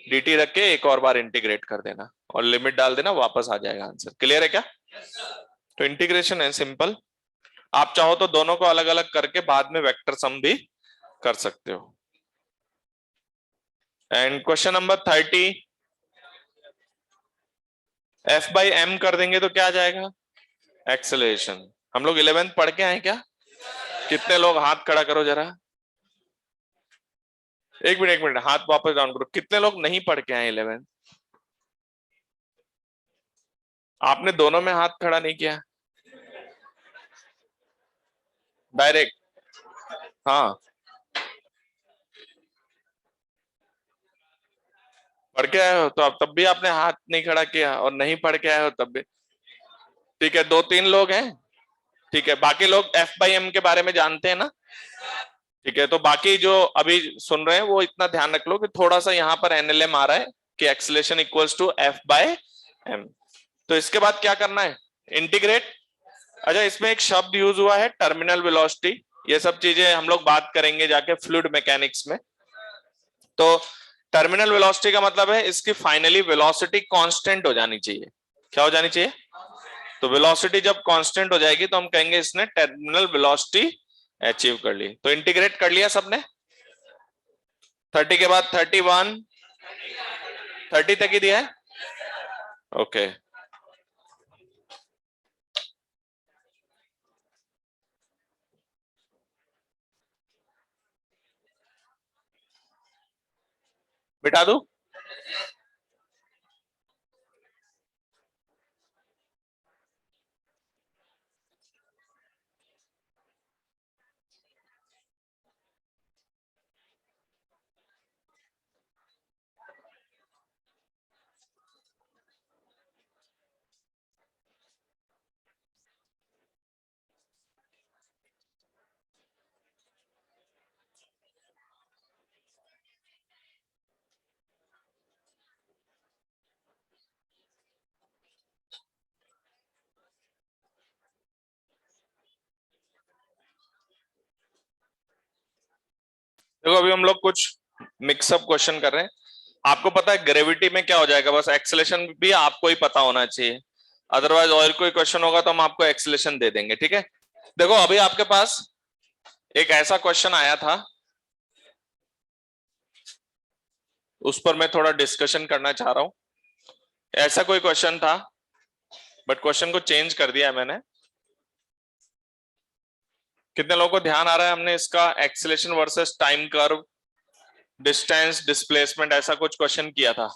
A: dt रख के एक और बार इंटीग्रेट कर देना और लिमिट डाल देना, वापस आ जाएगा आंसर। क्लियर है क्या? तो इंटीग्रेशन है सिंपल। आप चाहो तो दोनों को अलग अलग करके बाद में वेक्टर सम भी कर सकते हो। And question number 30, F by m कर देंगे तो क्या आ जाएगा, एक्सेलरेशन। हम लोग 11th पढ़ के आए क्या? कितने लोग, हाथ खड़ा करो जरा। एक मिनट हाथ वापस डाउन करो। कितने लोग नहीं पढ़ के आए 11th? आपने दोनों में हाथ खड़ा नहीं किया, डायरेक्ट? हाँ, पढ़ के आए हो तो अब तब भी आपने हाथ नहीं खड़ा किया, और नहीं पढ़ के आए हो तब भी। ठीक है, 2-3 लोग हैं। ठीक है, बाकी लोग एफ बाई एम के बारे में जानते हैं ना? ठीक है, तो बाकी जो अभी सुन रहे हैं वो इतना ध्यान रख लो कि थोड़ा सा यहाँ पर एनएलएम आ रहा है कि acceleration equals to f by m. तो इसके बाद क्या करना है, इंटीग्रेट। अच्छा, इसमें एक शब्द यूज हुआ है टर्मिनल वेलोसिटी। ये सब चीजें हम लोग बात करेंगे जाके फ्लूइड मैकेनिक्स में। तो टर्मिनल वेलोसिटी का मतलब है इसकी फाइनली वेलोसिटी कांस्टेंट हो जानी चाहिए। क्या हो जानी चाहिए? तो वेलोसिटी जब कांस्टेंट हो जाएगी तो हम कहेंगे इसने टर्मिनल वेलोसिटी अचीव कर ली। तो इंटीग्रेट कर लिया सबने। 30 के बाद 31, 30 तक ही दिया है। ओके, बिठा दू। देखो अभी हम लोग कुछ मिक्सअप क्वेश्चन कर रहे हैं। आपको पता है ग्रेविटी में क्या हो जाएगा, बस एक्सेलेरेशन भी आपको ही पता होना चाहिए। अदरवाइज और कोई क्वेश्चन होगा तो हम आपको एक्सेलेरेशन दे देंगे। ठीक है, देखो अभी आपके पास एक ऐसा क्वेश्चन आया था, उस पर मैं थोड़ा डिस्कशन करना चाह रहा हूं। ऐसा कोई क्वेश्चन था बट क्वेश्चन को चेंज कर दिया है मैंने। कितने लोगों को ध्यान आ रहा है, हमने इसका acceleration versus time curve, distance, displacement, ऐसा कुछ क्वेश्चन किया था।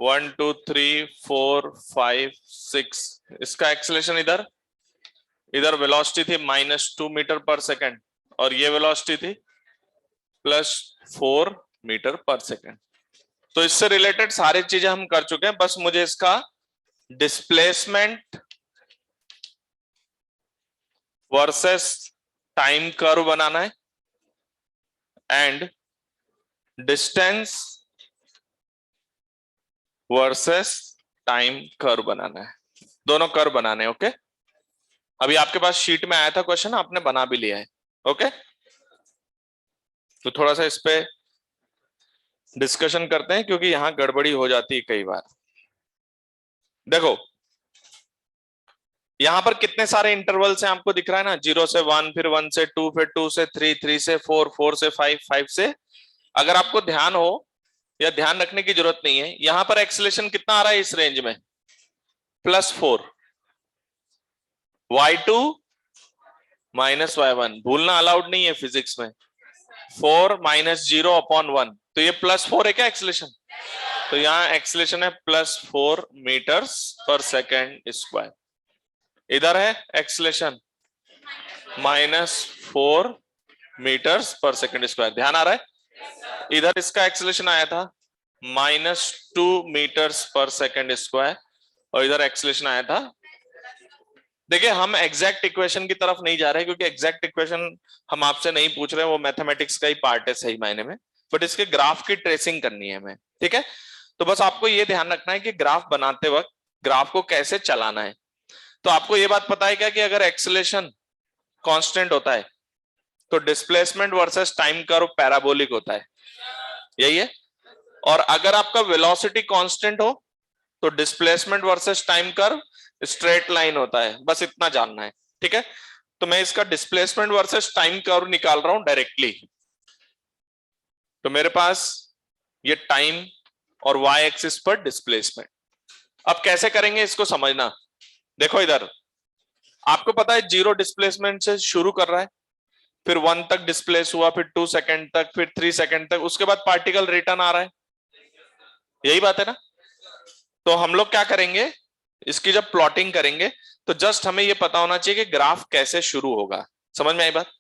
A: 1 2 3 4 5 6। इसका एक्सेलेरेशन इधर, इधर वेलोसिटी थी -2 मीटर पर सेकंड और ये वेलोसिटी थी +4 मीटर पर सेकंड। तो इससे रिलेटेड सारी चीजें हम कर चुके हैं, बस मुझे इसका डिस्प्लेसमेंट वर्सेस टाइम कर्व बनाना है and distance versus time curve बनाना है। दोनों कर्व बनाने हैं। ओके, अभी आपके पास शीट में आया था क्वेश्चन, आपने बना भी लिया है। ओके, तो थोड़ा सा इस पे डिस्कशन करते हैं क्योंकि यहां गड़बड़ी हो जाती है कई बार। देखो यहां पर कितने सारे इंटरवल्स हैं आपको दिख रहा है ना, 0 से 1, फिर 1 से 2, फिर 2 से 3, 3 से 4, 4 से 5, 5 से। अगर आपको ध्यान हो या ध्यान रखने की जरूरत नहीं है, यहां पर एक्सेलेरेशन कितना आ रहा है इस रेंज में, +4, y2 -y1। भूलना अलाउड नहीं है फिजिक्स में। 4 - 0/1, तो ये +4 है क्या एक्सेलेरेशन? तो यहाँ एक्सेलेरेशन है +4 मीटर्स पर सेकेंड स्क्वायर। इधर है एक्सेलेरेशन -4 मीटर्स पर सेकेंड स्क्वायर। ध्यान आ रहा है? इधर इसका एक्सेलेरेशन आया था -2 मीटर्स पर सेकेंड स्क्वायर और इधर एक्सेलेरेशन आया था। देखिए हम एग्जैक्ट इक्वेशन की तरफ नहीं जा रहे क्योंकि एग्जैक्ट इक्वेशन हम आपसे नहीं पूछ रहे, वो मैथमेटिक्स का ही पार्ट है सही मायने में, बट इसके ग्राफ की ट्रेसिंग करनी है हमें। ठीक है, तो बस आपको ये ध्यान रखना है कि ग्राफ बनाते वक्त ग्राफ को कैसे चलाना है। तो आपको ये बात पता है क्या कि अगर एक्सेलेरेशन कांस्टेंट होता है तो displacement versus time curve parabolic होता है, यही है। और अगर आपका वेलोसिटी कांस्टेंट हो तो displacement versus time curve straight line होता है, बस इतना जानना है, ठीक है। तो मैं इसका डिस्प्लेसमेंट वर्सेस टाइम कर्व निकाल रहा हूं डायरेक्टली। तो मेरे पास ये टाइम और वाई एक्सिस पर डिस्प्लेसमेंट। अब कैसे करेंगे इसको समझना। देखो इधर आपको पता है 0 डिस्प्लेसमेंट से शुरू कर रहा है, फिर 1 तक डिस्प्लेस हुआ, फिर 2 सेकंड तक, फिर 3 सेकंड तक, उसके बाद पार्टिकल रिटर्न आ रहा है, यही बात है ना। तो हम लोग क्या करेंगे, इसकी जब प्लॉटिंग करेंगे तो जस्ट हमें ये पता होना चाहिए कि ग्राफ कैसे शुरू होगा। समझ में आई बात।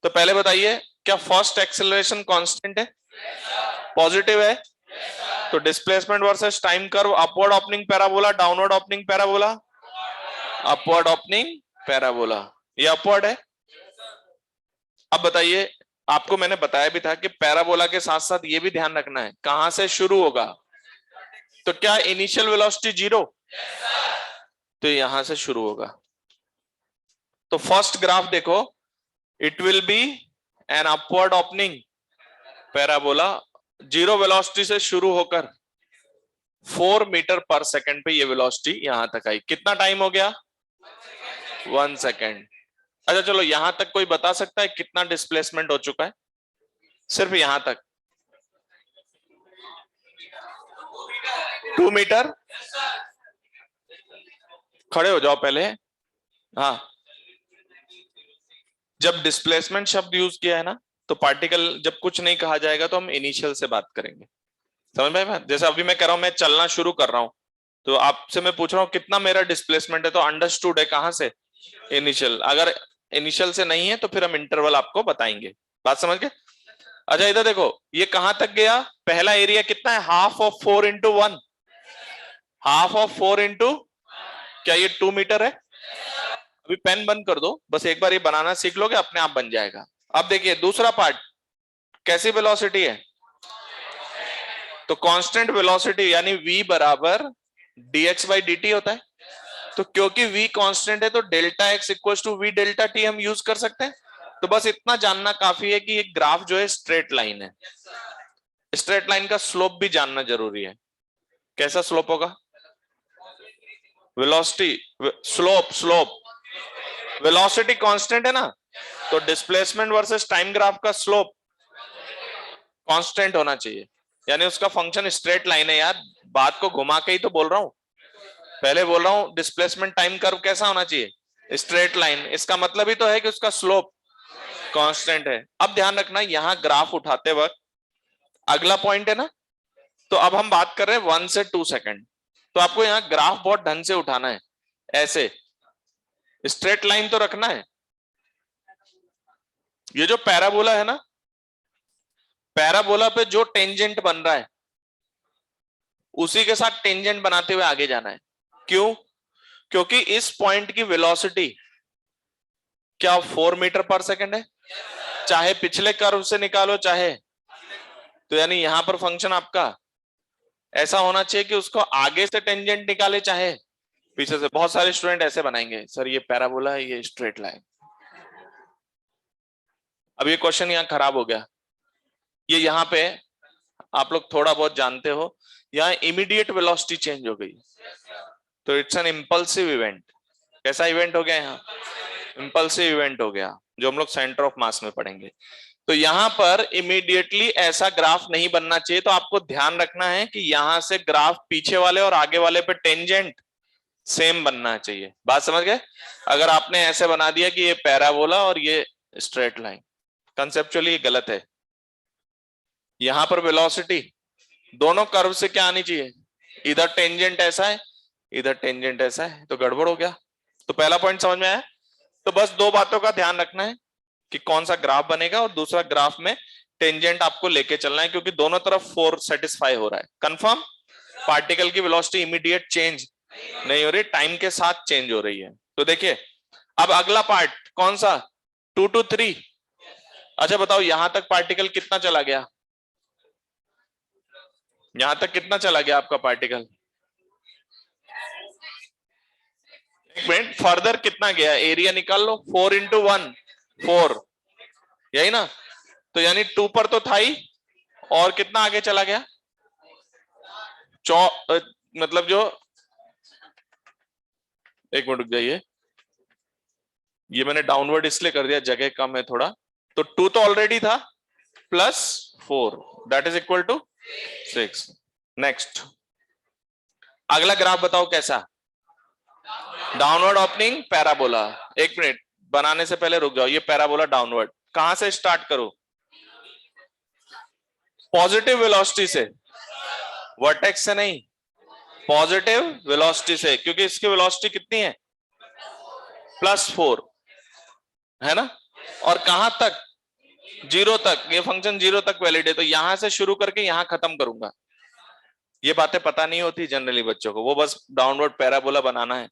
A: तो पहले बताइए, क्या फर्स्ट एक्सेलरेशन कांस्टेंट है? पॉजिटिव है। तो displacement versus time curve upward opening parabola, downward opening parabola, upward opening parabola, ये अपवर्ड है। अब बताइए, आपको मैंने बताया भी था कि पैराबोला के साथ साथ ये भी ध्यान रखना है कहां से शुरू होगा। तो क्या इनिशियल वेलोसिटी 0? तो यहां से शुरू होगा। तो फर्स्ट ग्राफ देखो, it will be an upward opening parabola, 0 velocity से शुरू होकर 4 मीटर पर सेकंड पे ये वेलोसिटी यहां तक आई। कितना टाइम हो गया? 1 सेकंड। अच्छा चलो, यहां तक कोई बता सकता है कितना डिस्प्लेसमेंट हो चुका है? सिर्फ यहां तक 2 मीटर। खड़े हो जाओ पहले। हाँ, जब डिस्प्लेसमेंट शब्द यूज किया है ना, तो पार्टिकल जब कुछ नहीं कहा जाएगा तो हम इनिशियल से बात करेंगे। समझ में बात? जैसे अभी मैं कह रहा हूं मैं चलना शुरू कर रहा हूं, तो आपसे मैं पूछ रहा हूं कितना मेरा डिस्प्लेसमेंट है, तो अंडरस्टूड है कहां से? इनिशियल। अगर इनिशियल से नहीं है तो फिर हम इंटरवल आपको बताएंगे। बात समझ गए? अच्छा इधर देखो, ये कहां तक गया? पहला एरिया कितना है? Half of 4 into 1। Half of 4 into, क्या ये 2 मीटर है? अभी पेन बंद कर दो, बस एक बार ये बनाना सीख लोगे अपने आप बन जाएगा। अब देखिए दूसरा पार्ट, कैसी वेलोसिटी है? तो कांस्टेंट वेलोसिटी यानी v बराबर dx बाई dt होता है। तो क्योंकि v कांस्टेंट है तो delta x equal to v delta t हम यूज कर सकते हैं। तो बस इतना जानना काफी है कि ये ग्राफ जो है स्ट्रेट लाइन है। स्ट्रेट लाइन का स्लोप भी जानना जरूरी है। कैसा स्लोप होगा? Velocity, slope, slope. Velocity constant है ना, तो डिस्प्लेसमेंट वर्सेस टाइम ग्राफ का स्लोप कांस्टेंट होना चाहिए, यानी उसका फंक्शन स्ट्रेट लाइन है। यार बात को घुमा के ही तो बोल रहा हूं। पहले बोल रहा हूं डिस्प्लेसमेंट टाइम कर्व कैसा होना चाहिए? Straight line. इसका मतलब ही तो है कि उसका स्लोप कांस्टेंट है। अब ध्यान रखना, यहां ग्राफ उठाते वक्त अगला पॉइंट है ना, तो अब हम बात कर रहे हैं 1 से 2 सेकंड। तो आपको यहाँ ग्राफ बहुत ढंग से उठाना है, ऐसे स्ट्रेट लाइन तो रखना है। ये जो पैराबोला है ना, पैराबोला पे जो टेंजेंट बन रहा है उसी के साथ टेंजेंट बनाते हुए आगे जाना है। क्यों? क्योंकि इस पॉइंट की वेलोसिटी क्या 4 मीटर पर सेकंड है, चाहे पिछले कर्व से निकालो चाहे। तो यानी यहां पर फंक्शन आपका ऐसा होना चाहिए कि उसको आगे से टेंजेंट निकाले चाहे पीछे से। बहुत सारे स्टूडेंट ऐसे बनाएंगे, सर ये पैराबोला है, ये स्ट्रेट लाइन। अब ये क्वेश्चन यहाँ खराब हो गया। ये यहाँ पे आप लोग थोड़ा बहुत जानते हो, यहाँ इमीडिएट वेलोसिटी चेंज हो गई, तो इट्स एन इंपल्सिव इवेंट। कैसा इवेंट हो गया? यहाँ इंपल्सिव इवेंट हो गया, जो हम लोग सेंटर ऑफ मास में पढ़ेंगे। तो यहां पर इमीडिएटली ऐसा ग्राफ नहीं बनना चाहिए। तो आपको ध्यान रखना है कि यहां से ग्राफ पीछे वाले और आगे वाले पे टेंजेंट सेम बनना चाहिए। बात समझ गए? अगर आपने ऐसे बना दिया कि ये पैराबोला और ये स्ट्रेट लाइन, कंसेप्चुअली गलत है। यहां पर वेलोसिटी दोनों कर्व से क्या आनी चाहिए? इधर टेंजेंट ऐसा है, इधर टेंजेंट ऐसा है, तो गड़बड़ हो गया। तो पहला पॉइंट समझ में आया? तो बस दो बातों का ध्यान रखना है कि कौन सा ग्राफ बनेगा, और दूसरा ग्राफ में टेंजेंट आपको लेके चलना है, क्योंकि दोनों तरफ 4 सेटिस्फाई हो रहा है। कंफर्म? पार्टिकल की वेलोसिटी इमीडिएट चेंज नहीं हो रही, टाइम के साथ चेंज हो रही है। तो देखिए अब अगला पार्ट कौन सा? 2 to 3। अच्छा बताओ, यहां तक पार्टिकल कितना चला गया? यहां तक कितना चला गया आपका पार्टिकल? एक मिनट, फर्दर कितना गया, एरिया निकाल लो, 4 इंटू 1 4, यही ना, तो यानी 2 पर तो था ही, और कितना आगे चला गया, मतलब जो, एक मिनट रुक जाइए, ये मैंने डाउनवर्ड इसलिए कर दिया, जगह कम है थोड़ा, तो 2 तो ऑलरेडी था, plus 4 that is equal to 6। Next, अगला ग्राफ बताओ कैसा, डाउनवर्ड ओपनिंग पैराबोला। एक मिनट, बनाने से पहले रुक जाओ, ये पैराबोला डाउनवर्ड, कहां से स्टार्ट करो, पॉजिटिव वेलोसिटी से, वर्टेक्स से नहीं, पॉजिटिव वेलोसिटी से, क्योंकि इसकी वेलोसिटी कितनी है, +4 है ना, और कहां तक, 0 तक, ये फंक्शन 0 तक वैलिड है, तो यहां से शुरू करके यहां खत्म करूंगा। ये बातें पता नहीं होती जनरली बच्चों को, वो बस डाउनवर्ड पैराबोला बनाना है,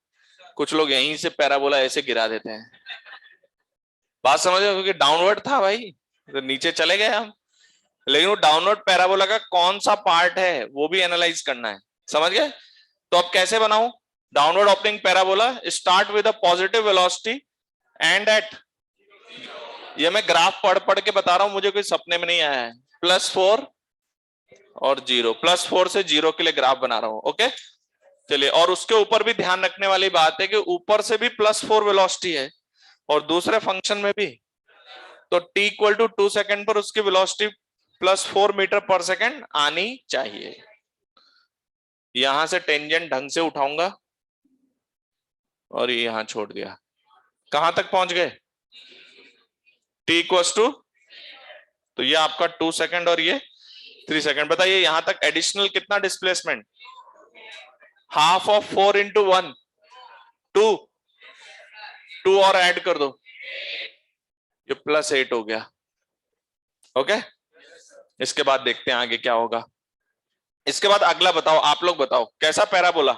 A: कुछ लोग यहीं से पैराबोला ऐसे गिरा देते हैं, बात समझ रहे हो, क्योंकि डाउनवर्ड था भाई, तो नीचे चले गए हम, लेकिन वो डाउनवर्ड पैराबोला का कौन सा पार्ट है वो भी एनालाइज करना है, समझ गए। तो अब कैसे बनाऊं, downward opening parabola, start with a positive velocity and at, ये मैं ग्राफ पढ़ पढ़ के बता रहा हूं, मुझे कोई सपने में नहीं आया है, +4 और 0, +4 से 0 के लिए ग्राफ बना रहा हूं, ओके। चलिए, और उसके ऊपर भी ध्यान रखने वाली बात है कि ऊपर से भी +4 वेलोसिटी है और दूसरे फंक्शन में भी, तो t इक्वल टू 2 सेकेंड पर उसकी वेलोसिटी +4 मीटर पर सेकेंड आनी चाहिए। यहां से टेंजेंट ढंग से उठाऊंगा और ये यहां छोड़ दिया, कहां तक पहुंच गए, t इक्वल टू, तो ये आपका 2 सेकेंड और ये 3 सेकेंड। बताइए यहां तक एडिशनल कितना डिस्प्लेसमेंट, हाफ ऑफ 4 इंटू 1 2 और ऐड कर दो, ये +8 हो गया, ओके। इसके बाद देखते हैं आगे क्या होगा। इसके बाद अगला बताओ, आप लोग बताओ कैसा पैराबोला,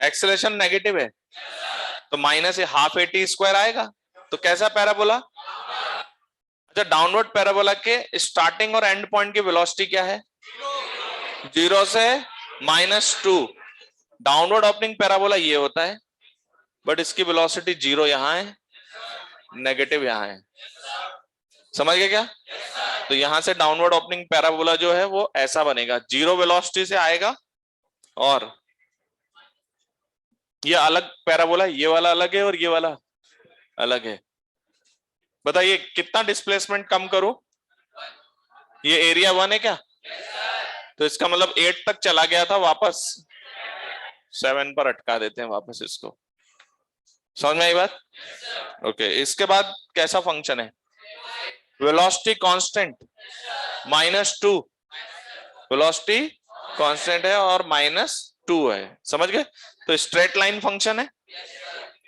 A: एक्सेलरेशन नेगेटिव है, तो माइनस ½ आएगा, तो कैसा पैराबोला, अच्छा डाउनवर्ड पैराबोला के स्टार्टिंग और एंड पॉइंट की वेलोसिटी क्या है, 0 से -2, डाउनवर्ड ओपनिंग पैराबोला ये होता है, बट इसकी वेलोसिटी 0 यहां है, नेगेटिव यहां है, समझ गए क्या। तो यहां से डाउनवर्ड ओपनिंग पैराबोला जो है वो ऐसा बनेगा, 0 वेलोसिटी से आएगा, और ये अलग पैराबोला, ये वाला अलग है और ये वाला अलग है। बताइए कितना डिस्प्लेसमेंट कम करूं, ये एरिया 1 है क्या, तो इसका मतलब 8 तक चला गया था, वापस 7 पर अटका देते हैं वापस इसको, समझ में आई बात, ओके। इसके बाद कैसा फंक्शन है, वेलोसिटी कांस्टेंट -2, वेलोसिटी कांस्टेंट है और -2 है, समझ गए। तो स्ट्रेट लाइन फंक्शन है,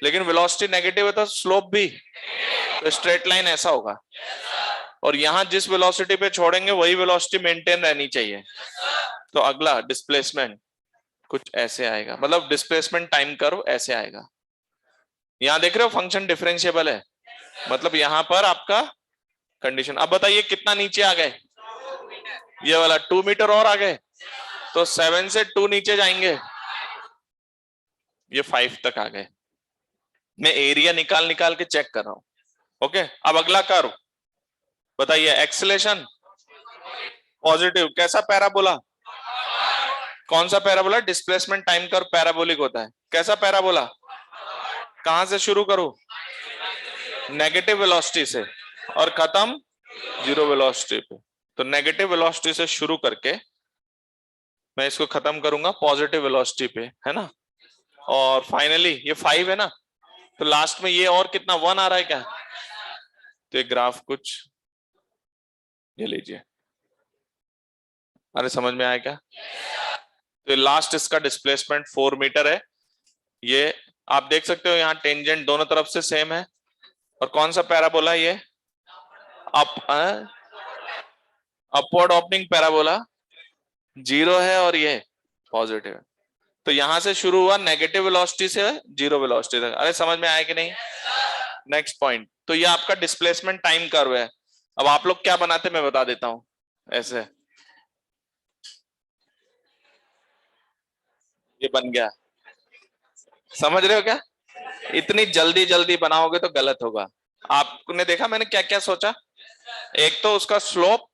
A: लेकिन वेलोसिटी नेगेटिव है तो स्लोप भी, तो स्ट्रेट लाइन ऐसा होगा, और यहां जिस वेलोसिटी पे छोड़ेंगे वही वेलोसिटी मेंटेन रहनी चाहिए। तो अगला डिस्प्लेसमेंट कुछ ऐसे आएगा, मतलब डिस्प्लेसमेंट टाइम कर्व ऐसे आएगा, यहां देख रहे हो फंक्शन डिफरेंशिएबल है, मतलब यहां पर आपका कंडीशन। अब बताइए कितना नीचे आ गए, ये वाला 2 मीटर और आ गए, तो 7 से 2 नीचे जाएंगे, ये 5 तक आ गए। मैं एरिया निकाल निकाल के चेक कर रहा हूं, ओके। अब अगला कर्व बताइए, एक्सेलेरेशन पॉजिटिव, कैसा पैराबोला, कौन सा parabola, displacement time curve parabolic होता है, कैसा पैराबोला, कहां से शुरू करूं, नेगेटिव वेलोसिटी से और खत्म 0 वेलोसिटी पे, तो नेगेटिव वेलोसिटी से शुरू करके मैं इसको खत्म करूंगा पॉजिटिव वेलोसिटी पे, है ना, और फाइनली ये 5 है ना, तो लास्ट में ये और कितना 1 आ रहा है क्या, तो ये ग्राफ कुछ ये लीजिए, अरे समझ में आया क्या। तो लास्ट इसका डिस्प्लेसमेंट 4 मीटर है, ये आप देख सकते हो यहाँ टेंजेंट दोनों तरफ से सेम है, और कौन सा पैराबोला ये, अप अपवर्ड ओपनिंग पैराबोला 0 है और ये पॉजिटिव है, तो यहां से शुरू हुआ नेगेटिव वेलोसिटी से 0 वेलोसिटी तक, अरे समझ में आया कि नहीं। नेक्स्ट पॉइंट, तो ये आपका डिस्प्लेसमेंट टाइम कर्व है। अब आप लोग क्या बनाते मैं बता देता हूं, ऐसे ये बन गया, समझ रहे हो क्या? इतनी जल्दी जल्दी बनाओगे तो गलत होगा। आपने देखा मैंने क्या क्या सोचा? एक तो उसका स्लोप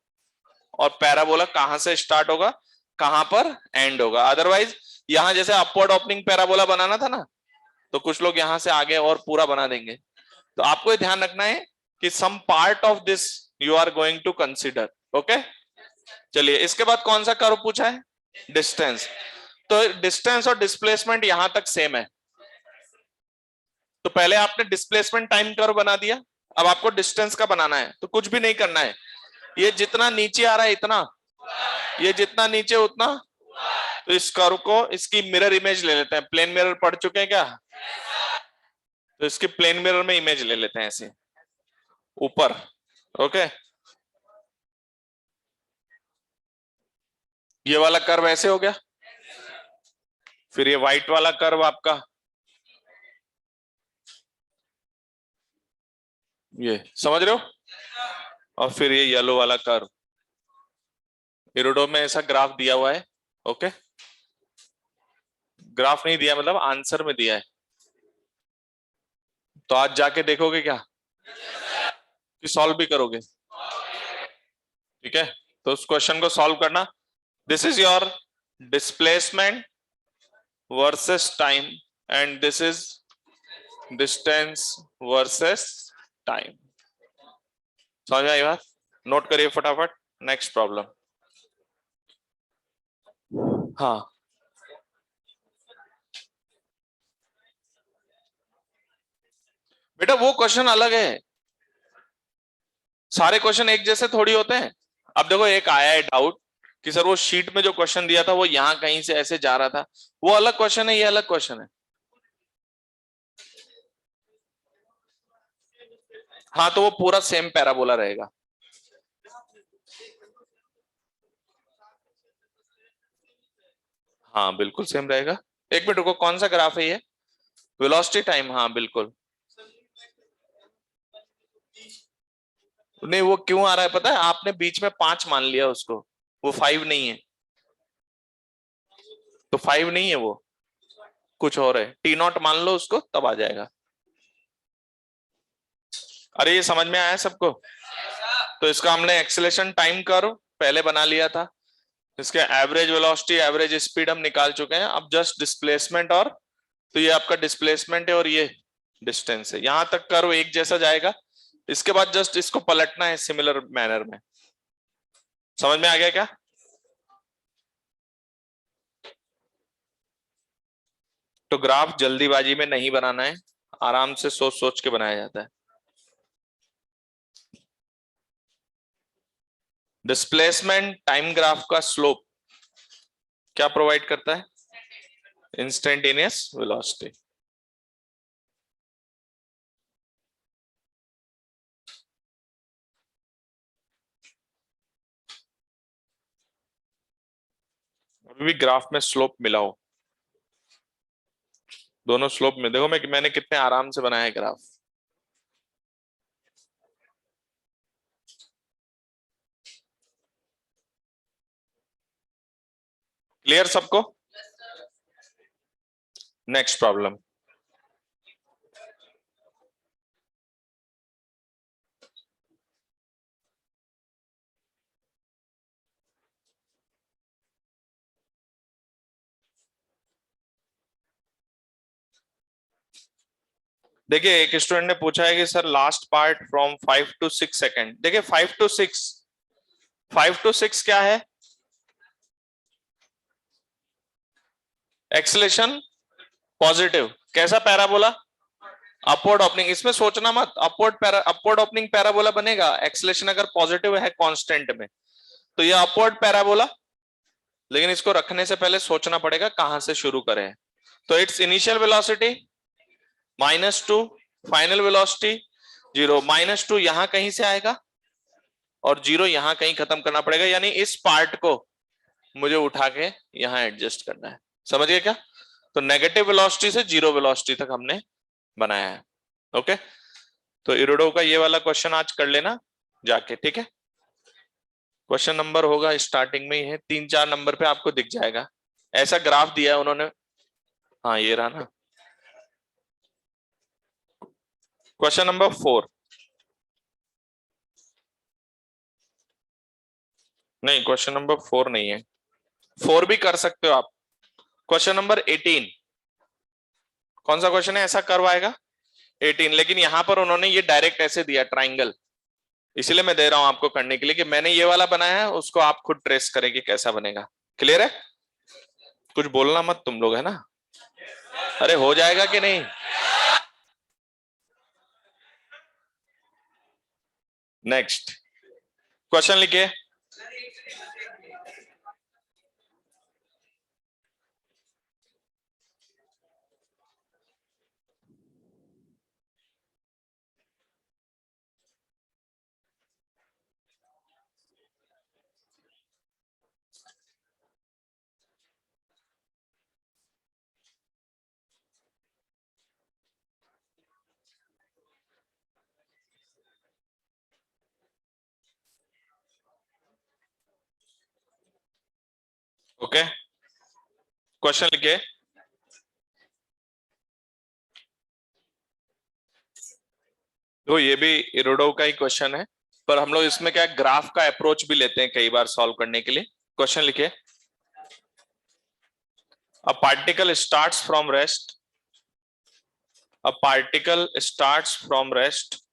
A: और पैराबोला कहां से स्टार्ट होगा, कहां पर एंड होगा। अदरवाइज यहां जैसे अपवर्ड ओपनिंग पैराबोला बनाना था ना, तो कुछ लोग यहां से आगे और पूरा बना देंगे। तो आपको ये ध्यान रखना है कि some part of this you are going to consider. Okay, चलिए इसके बाद कौन सा कर्व पूछा है? डिस्टेंस। तो डिस्टेंस और डिस्प्लेसमेंट यहां तक सेम है। तो पहले आपने डिस्प्लेसमेंट टाइम कर्व बना दिया, अब आपको डिस्टेंस का बनाना है। तो कुछ भी नहीं करना है, ये जितना नीचे आ रहा है इतना, ये जितना नीचे उतना। तो इस कर्व को इसकी मिरर इमेज ले लेते हैं। प्लेन मिरर पढ़ चुके हैं क्या? तो इसकी प्लेन मिरर में इमेज ले लेते हैं ऐसे ऊपर। ओके, ये वाला कर्व ऐसे हो गया। फिर ये व्हाइट वाला कर्व आपका ये, समझ रहे हो? और फिर ये येलो वाला कर्व। इरोडो में ऐसा ग्राफ दिया हुआ है। ओके, ग्राफ नहीं दिया मतलब आंसर में दिया है। तो आज जाके देखोगे क्या कि सॉल्व भी करोगे? ठीक है, तो उस क्वेश्चन को सॉल्व करना। This is your displacement versus time and this is distance versus time. समझ में आई बात? नोट करिए फटाफट। Next problem. हाँ, बेटा वो क्वेश्चन अलग है, सारे क्वेश्चन एक जैसे थोड़ी होते हैं। अब देखो एक आया है डाउट कि सर वो शीट में जो क्वेश्चन दिया था वो यहां कहीं से ऐसे जा रहा था, वो अलग क्वेश्चन है, ये अलग क्वेश्चन है। हाँ, तो वो पूरा सेम पैराबोला रहेगा। हाँ बिल्कुल सेम रहेगा। एक मिनट रुको, कौन सा ग्राफ है ये? वेलोसिटी टाइम, हाँ बिल्कुल। नहीं, वो क्यों आ रहा है पता है? आपने बीच में 5 मान लिया उसको, वो 5 नहीं है। तो 5 नहीं है वो, कुछ और है। टी नॉट मान लो उसको, तब आ जाएगा। अरे ये समझ में आया सबको? तो इसका हमने एक्सेलेरेशन टाइम कर्व पहले बना लिया था, इसके एवरेज वेलोसिटी एवरेज स्पीड हम निकाल चुके हैं। अब जस्ट डिस्प्लेसमेंट और, तो ये आपका डिस्प्लेसमेंट है और ये डिस्टेंस है। यहां तक कर्व एक जैसा जाएगा। इसके बाद जस्ट इसको पलटना है सिमिलर मैनर में। समझ में आ गया क्या? तो ग्राफ जल्दीबाजी में नहीं बनाना है, आराम से सोच सोच के बनाया जाता है। डिस्प्लेसमेंट टाइम ग्राफ का स्लोप क्या प्रोवाइड करता है? Instantaneous velocity. अभी भी ग्राफ में स्लोप मिला हो, दोनों स्लोप में देखो मैंने कितने आराम से बनाया है ग्राफ। क्लियर सबको? Next problem. देखिए एक स्टूडेंट ने पूछा है कि sir last part from 5 to 6 second. देखिए 5 to 6, 5 to 6 क्या है? Acceleration positive. कैसा पैराबोला? Upward opening. इसमें सोचना मत, अपवर्ड ओपनिंग पैराबोला बनेगा। एक्सेलेरेशन अगर पॉजिटिव है कांस्टेंट में, तो ये अपवर्ड पैराबोला। लेकिन इसको रखने से पहले सोचना पड़ेगा कहां से शुरू करें। तो it's initial velocity -2, final velocity 0। -2 यहां कहीं से आएगा और 0 यहां कहीं खत्म करना पड़ेगा, यानी इस पार्ट को मुझे उठा के यहां एडजस्ट करना है। समझ गए क्या? तो नेगेटिव वेलोसिटी से 0 वेलोसिटी तक हमने बनाया है। ओके, तो इरोडो का ये वाला क्वेश्चन आज कर लेना जाके, ठीक है? क्वेश्चन नंबर होगा स्टार्टिंग में ही है, 3-4 नंबर पे आपको दिख जाएगा। ऐसा ग्राफ दिया है उन्होंने। हाँ ये रहा ना, क्वेश्चन नंबर 4, नहीं क्वेश्चन नंबर 4 नहीं है, 4 भी कर सकते हो आप। क्वेश्चन नंबर 18, कौन सा क्वेश्चन है ऐसा कर्व आएगा? 18, लेकिन यहां पर उन्होंने ये डायरेक्ट ऐसे दिया ट्राइंगल, इसलिए मैं दे रहा हूं आपको करने के लिए कि मैंने ये वाला बनाया है, उसको आप खुद ट्रेस करें कि कैसा बनेगा। क्लियर है? कुछ बोलना मत तुम लोग, है ना? अरे हो जाएगा कि नहीं? नेक्स्ट क्वेश्चन लिखिए। ओके, क्वेश्चन लिखिए। तो ये भी इरोडो का ही क्वेश्चन है, पर हम लोग इसमें क्या ग्राफ का अप्रोच भी लेते हैं कई बार सॉल्व करने के लिए। क्वेश्चन लिखिए। A particle starts from rest, a particle starts from rest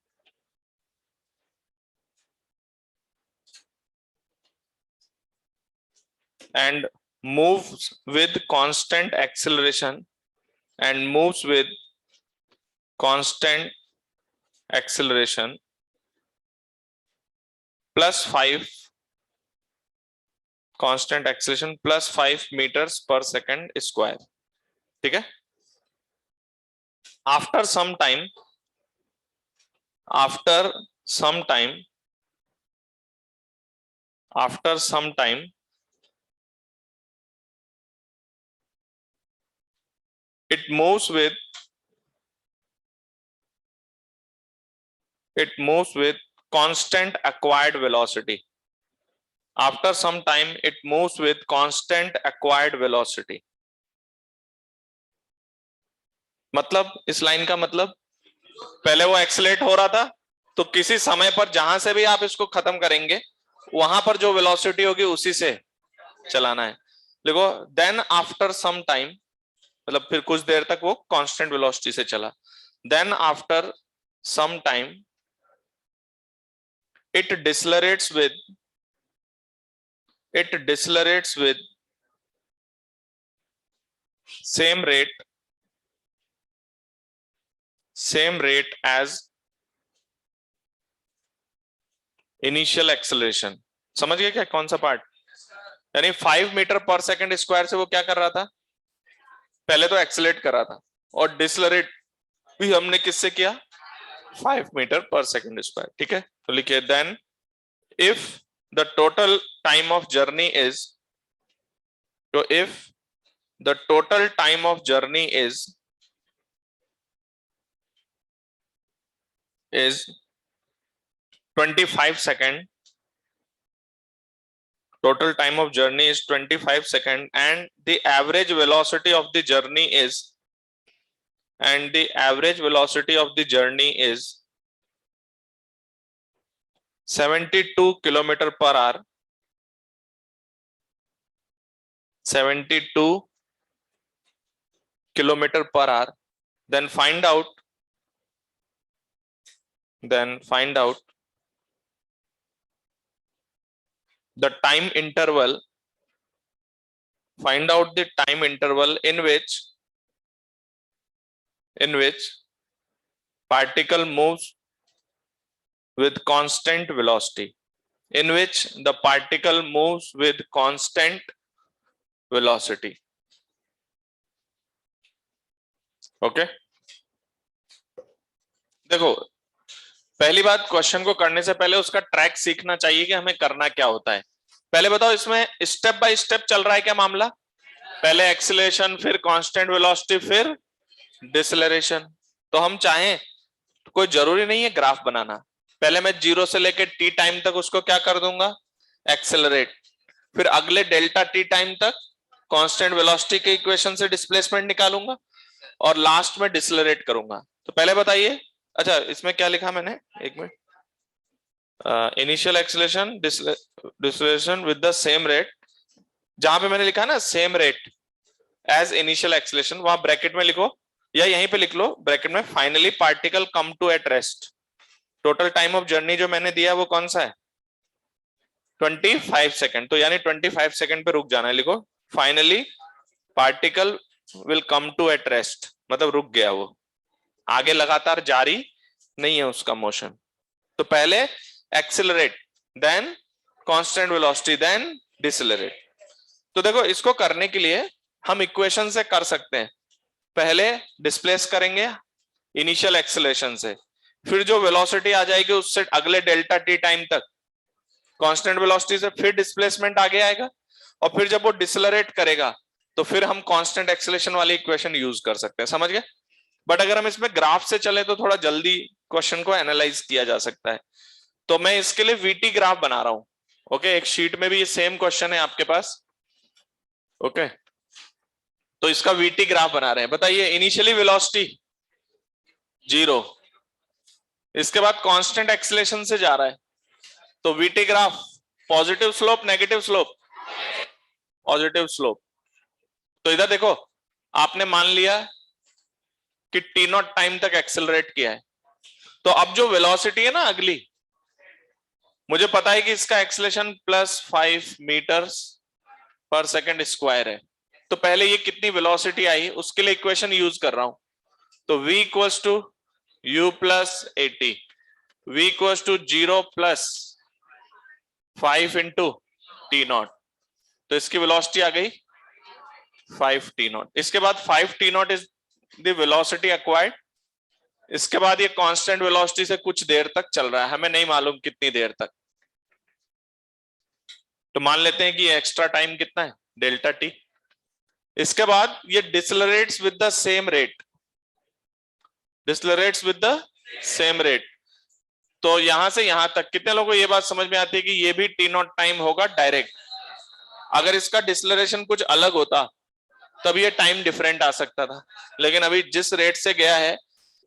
A: and moves with constant acceleration and moves with constant acceleration plus 5 constant acceleration plus 5 meters per second square। ठीक है? after some time after some time after some time it moves with constant acquired velocity। after some time it moves with constant acquired velocity। मतलब इस line का मतलब पहले वो accelerate हो रहा था, तो किसी समय पर जहां से भी आप इसको खत्म करेंगे वहां पर जो वेलोसिटी होगी उसी से चलाना है। देखो देन आफ्टर सम टाइम, मतलब फिर कुछ देर तक वो कांस्टेंट वेलोसिटी से चला। Then after some time it decelerates with same rate as initial acceleration. समझ गए क्या कौन सा पार्ट? यानी 5 मीटर पर सेकंड स्क्वायर से वो क्या कर रहा था? पहले तो एक्सेलरेट कर रहा था, और डिसलरेट भी हमने किससे किया? 5 मीटर पर सेकंड स्क्वायर। ठीक है, तो लिखिए then if the total time of journey is, तो if the total time of journey is 25 second, total time of journey is 25 second, and the average velocity of the journey is 72 kilometer per hour, 72 kilometer per hour। then find out the time interval, find out the time interval in which particle moves with constant velocity, in which the particle moves with constant velocity। Okay, देखो पहली बात, question को करने से पहले उसका track सीखना चाहिए कि हमें करना क्या होता है। पहले बताओ इसमें स्टेप बाय स्टेप चल रहा है क्या मामला? पहले एक्सीलरेशन, फिर कांस्टेंट वेलोसिटी, फिर डिसलेरेशन। तो हम चाहें तो कोई जरूरी नहीं है ग्राफ बनाना, पहले मैं 0 से लेकर टी टाइम तक उसको क्या कर दूंगा? एक्सेलरेट। फिर अगले डेल्टा टी टाइम तक कांस्टेंट वेलोसिटी के इक्वेशन से डिस्प्लेसमेंट निकालूंगा, और लास्ट में डिसलरेट करूंगा। तो पहले बताइए अच्छा इसमें क्या लिखा मैंने, एक minute, initial acceleration deceleration with the same rate, जहां पे मैंने लिखा ना same rate as initial acceleration, वहां ब्रैकेट में लिखो या यहीं पे लिख लो ब्रैकेट में, finally particle come to at rest. Total time of journey जो मैंने दिया वो कौन सा है, 25 सेकंड, तो यानी 25 सेकंड पे रुक जाना है, लिखो finally particle will come to at rest, मतलब रुक गया वो, आगे लगातार जारी नहीं है उसका मोशन। तो पहले accelerate, then constant velocity, then decelerate. तो देखो इसको करने के लिए हम इक्वेशन से कर सकते हैं, पहले डिस्प्लेस करेंगे इनिशियल एक्सेलरेशन से, फिर जो वेलोसिटी आ जाएगी उससे अगले डेल्टा टी टाइम तक कांस्टेंट वेलोसिटी से फिर डिस्प्लेसमेंट आगे आएगा, और फिर जब वो डिसलरेट करेगा तो फिर हम कांस्टेंट एक्सेलरेशन वाली इक्वेशन यूज कर सकते हैं, समझ गए। बट अगर हम इसमें ग्राफ से चले तो थोड़ा जल्दी क्वेश्चन को एनालाइज किया जा सकता है, तो मैं इसके लिए वीटी ग्राफ बना रहा हूं। ओके, एक शीट में भी ये सेम क्वेश्चन है आपके पास। ओके, तो इसका वीटी ग्राफ बना रहे हैं। बताइए, इनिशियली वेलोसिटी 0, इसके बाद कांस्टेंट एक्सेलरेशन से जा रहा है, तो VT graph positive slope negative slope, positive slope. तो इधर देखो, आपने मान लिया कि टी नॉट टाइम तक एक्सेलरेट किया है, तो अब जो वेलोसिटी है ना अगली, मुझे पता है कि इसका एक्सेलरेशन +5 मीटर्स पर सेकंड स्क्वायर है, तो पहले ये कितनी वेलोसिटी आई उसके लिए इक्वेशन यूज कर रहा हूं। तो v equals to u plus 80, v equals to 0 plus 5 into t not, तो इसकी वेलोसिटी आ गई 5 टी नॉट। इसके बाद 5 t not is the velocity acquired. इसके बाद ये कांस्टेंट वेलोसिटी से कुछ देर तक चल रहा है, हमें नहीं मालूम कितनी देर तक, तो मान लेते हैं कि एक्स्ट्रा टाइम कितना है, डेल्टा टी। इसके बाद ये decelerates with the same rate, decelerates with the same rate. तो यहां से यहां तक कितने लोगों को ये बात समझ में आती है कि ये भी टी नॉट टाइम होगा डायरेक्ट। अगर इसका डिसलरेशन कुछ अलग होता तब ये टाइम डिफरेंट आ सकता था, लेकिन अभी जिस रेट से गया है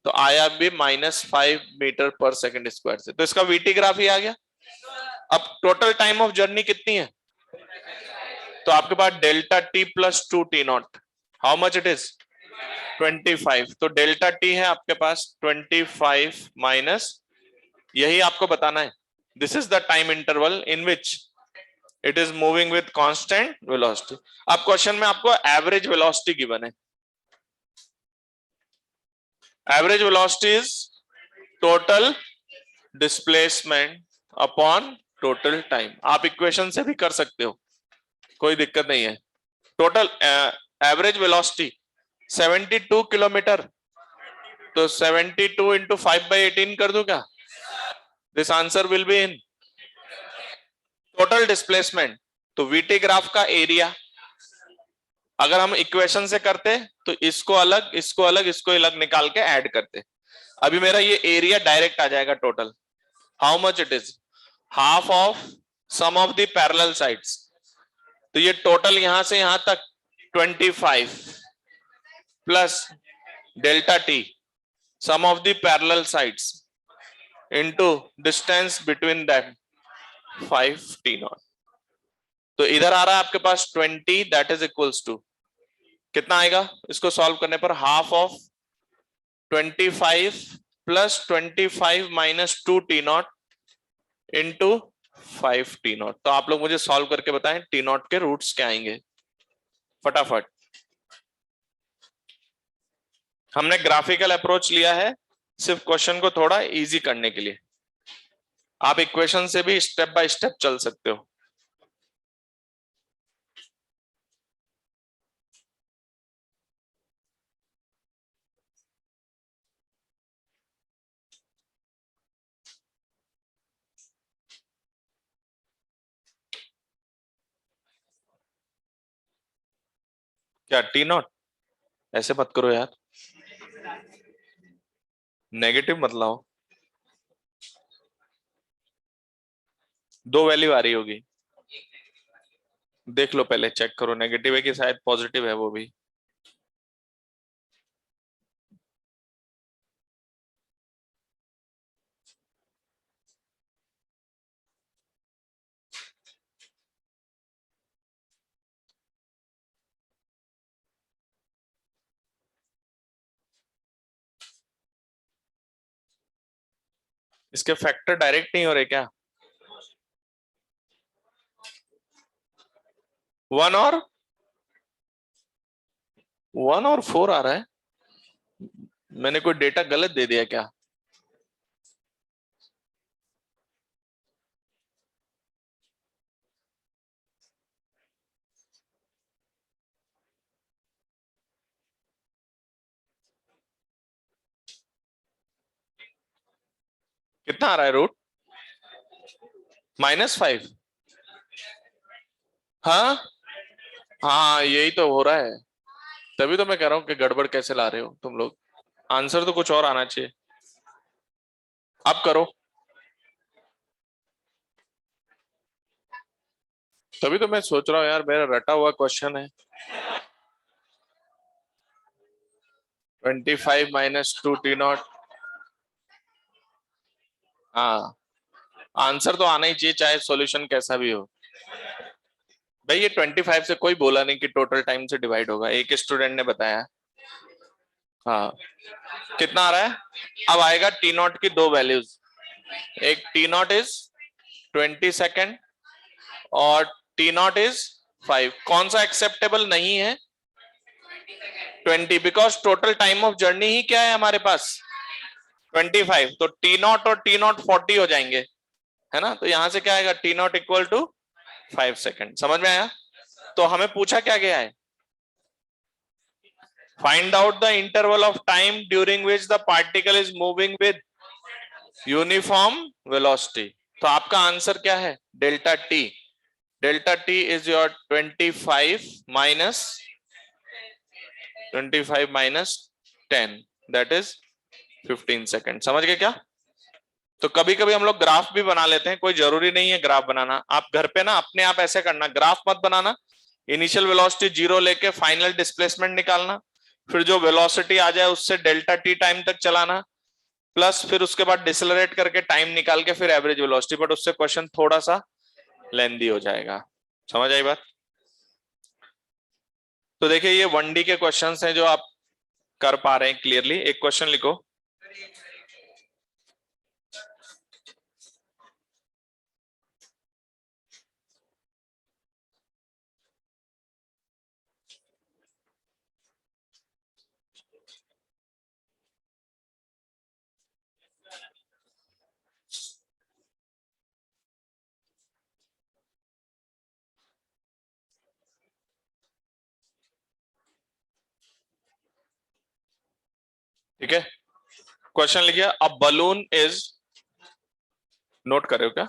A: तो आया भी -5 मीटर पर सेकंड स्क्वायर से, तो इसका वीटी ग्राफ ही आ गया। अब टोटल टाइम ऑफ जर्नी कितनी है, तो आपके पास delta T plus 2 T naught, how much it is 25, तो डेल्टा टी है आपके पास 25 माइनस, यही आपको बताना है, this is the time interval in which it is moving with constant velocity. अब क्वेश्चन में आपको एवरेज वेलोसिटी गिवन है, average velocity is total displacement upon total time. आप इक्वेशन से भी कर सकते हो, कोई दिक्कत नहीं है। टोटल एवरेज वेलोसिटी 72 किलोमीटर, तो 72 इंटू 5/18 कर दूं क्या, this answer will be in total displacement. तो वीटी ग्राफ का एरिया अगर हम इक्वेशन से करते तो इसको अलग इसको अलग इसको अलग निकाल के ऐड करते, अभी मेरा ये एरिया डायरेक्ट आ जाएगा total, how much it is half of sum of the parallel sides, तो ये टोटल यहां से यहां तक 25 plus delta t sum of the parallel sides into distance between that 5 t not. तो इधर आ रहा है आपके पास 20, दैट इज इक्वल्स टू कितना आएगा, इसको सॉल्व करने पर half of 25 plus 25 minus 2 T not into 5 t not. तो आप लोग मुझे सॉल्व करके बताएं टी नॉट के रूट्स क्या आएंगे फटाफट। हमने ग्राफिकल अप्रोच लिया है सिर्फ क्वेश्चन को थोड़ा इजी करने के लिए, आप इक्वेशन से भी स्टेप बाय स्टेप चल सकते हो। क्या टी नॉट, ऐसे मत करो यार, नेगेटिव मत लाओ, दो वैल्यू आ रही होगी, देख लो पहले, चेक करो नेगेटिव है कि शायद पॉजिटिव है वो भी। इसके फैक्टर डायरेक्ट नहीं हो रहे क्या? 1 और 4 आ रहा है। मैंने कोई डेटा गलत दे दिया क्या? कितना आ रहा है रूट? -5? हाँ हाँ, यही तो हो रहा है। तभी तो मैं कह रहा हूँ कि गड़बड़ कैसे ला रहे हो तुम लोग। आंसर तो कुछ और आना चाहिए। अब करो। तभी तो मैं सोच रहा हूँ यार, मेरा रटा हुआ क्वेश्चन है। 25 - 2 T0। हाँ, आंसर तो आना ही चाहिए चाहे सॉल्यूशन कैसा भी हो। भाई ये 25 से कोई बोला नहीं कि टोटल टाइम से डिवाइड होगा, एक स्टूडेंट ने बताया। हाँ, कितना आ रहा है? अब आएगा T0 की दो वैल्यूज। एक T0 इज 20 सेकेंड और T0 इज 5। कौन सा एक्सेप्टेबल नहीं है? 20, because total time of journey ही क्या है हमारे पास? 25। तो T0 और T0 40 हो जाएंगे, है ना? तो यहां से क्या आएगा? T0 equal to 5 second. समझ में आया? तो हमें पूछा क्या गया है? Find out the interval of time during which the particle is moving with uniform velocity. तो आपका आंसर क्या है? Delta T. Delta T is your 25 minus 10, that is 15 second. समझ गए क्या? तो कभी कभी हम लोग ग्राफ भी बना लेते हैं, कोई जरूरी नहीं है ग्राफ बनाना। आप घर पे ना अपने आप ऐसे करना, ग्राफ मत बनाना। इनिशियल वेलोसिटी 0 लेके फाइनल डिस्प्लेसमेंट निकालना, फिर जो वेलोसिटी आ जाए उससे डेल्टा टी टाइम तक चलाना, प्लस फिर उसके बाद डिसलरेट करके टाइम निकाल के फिर एवरेज वेलोसिटी। बट उससे क्वेश्चन थोड़ा सा लेंदी हो जाएगा। समझ आई बात? तो देखिए ये 1D के क्वेश्चंस हैं जो आप कर पा रहे हैं क्लियरली। एक क्वेश्चन लिखो। ठीक है, क्वेश्चन लिखिए। अ बलून इज, नोट कर रहे हो क्या?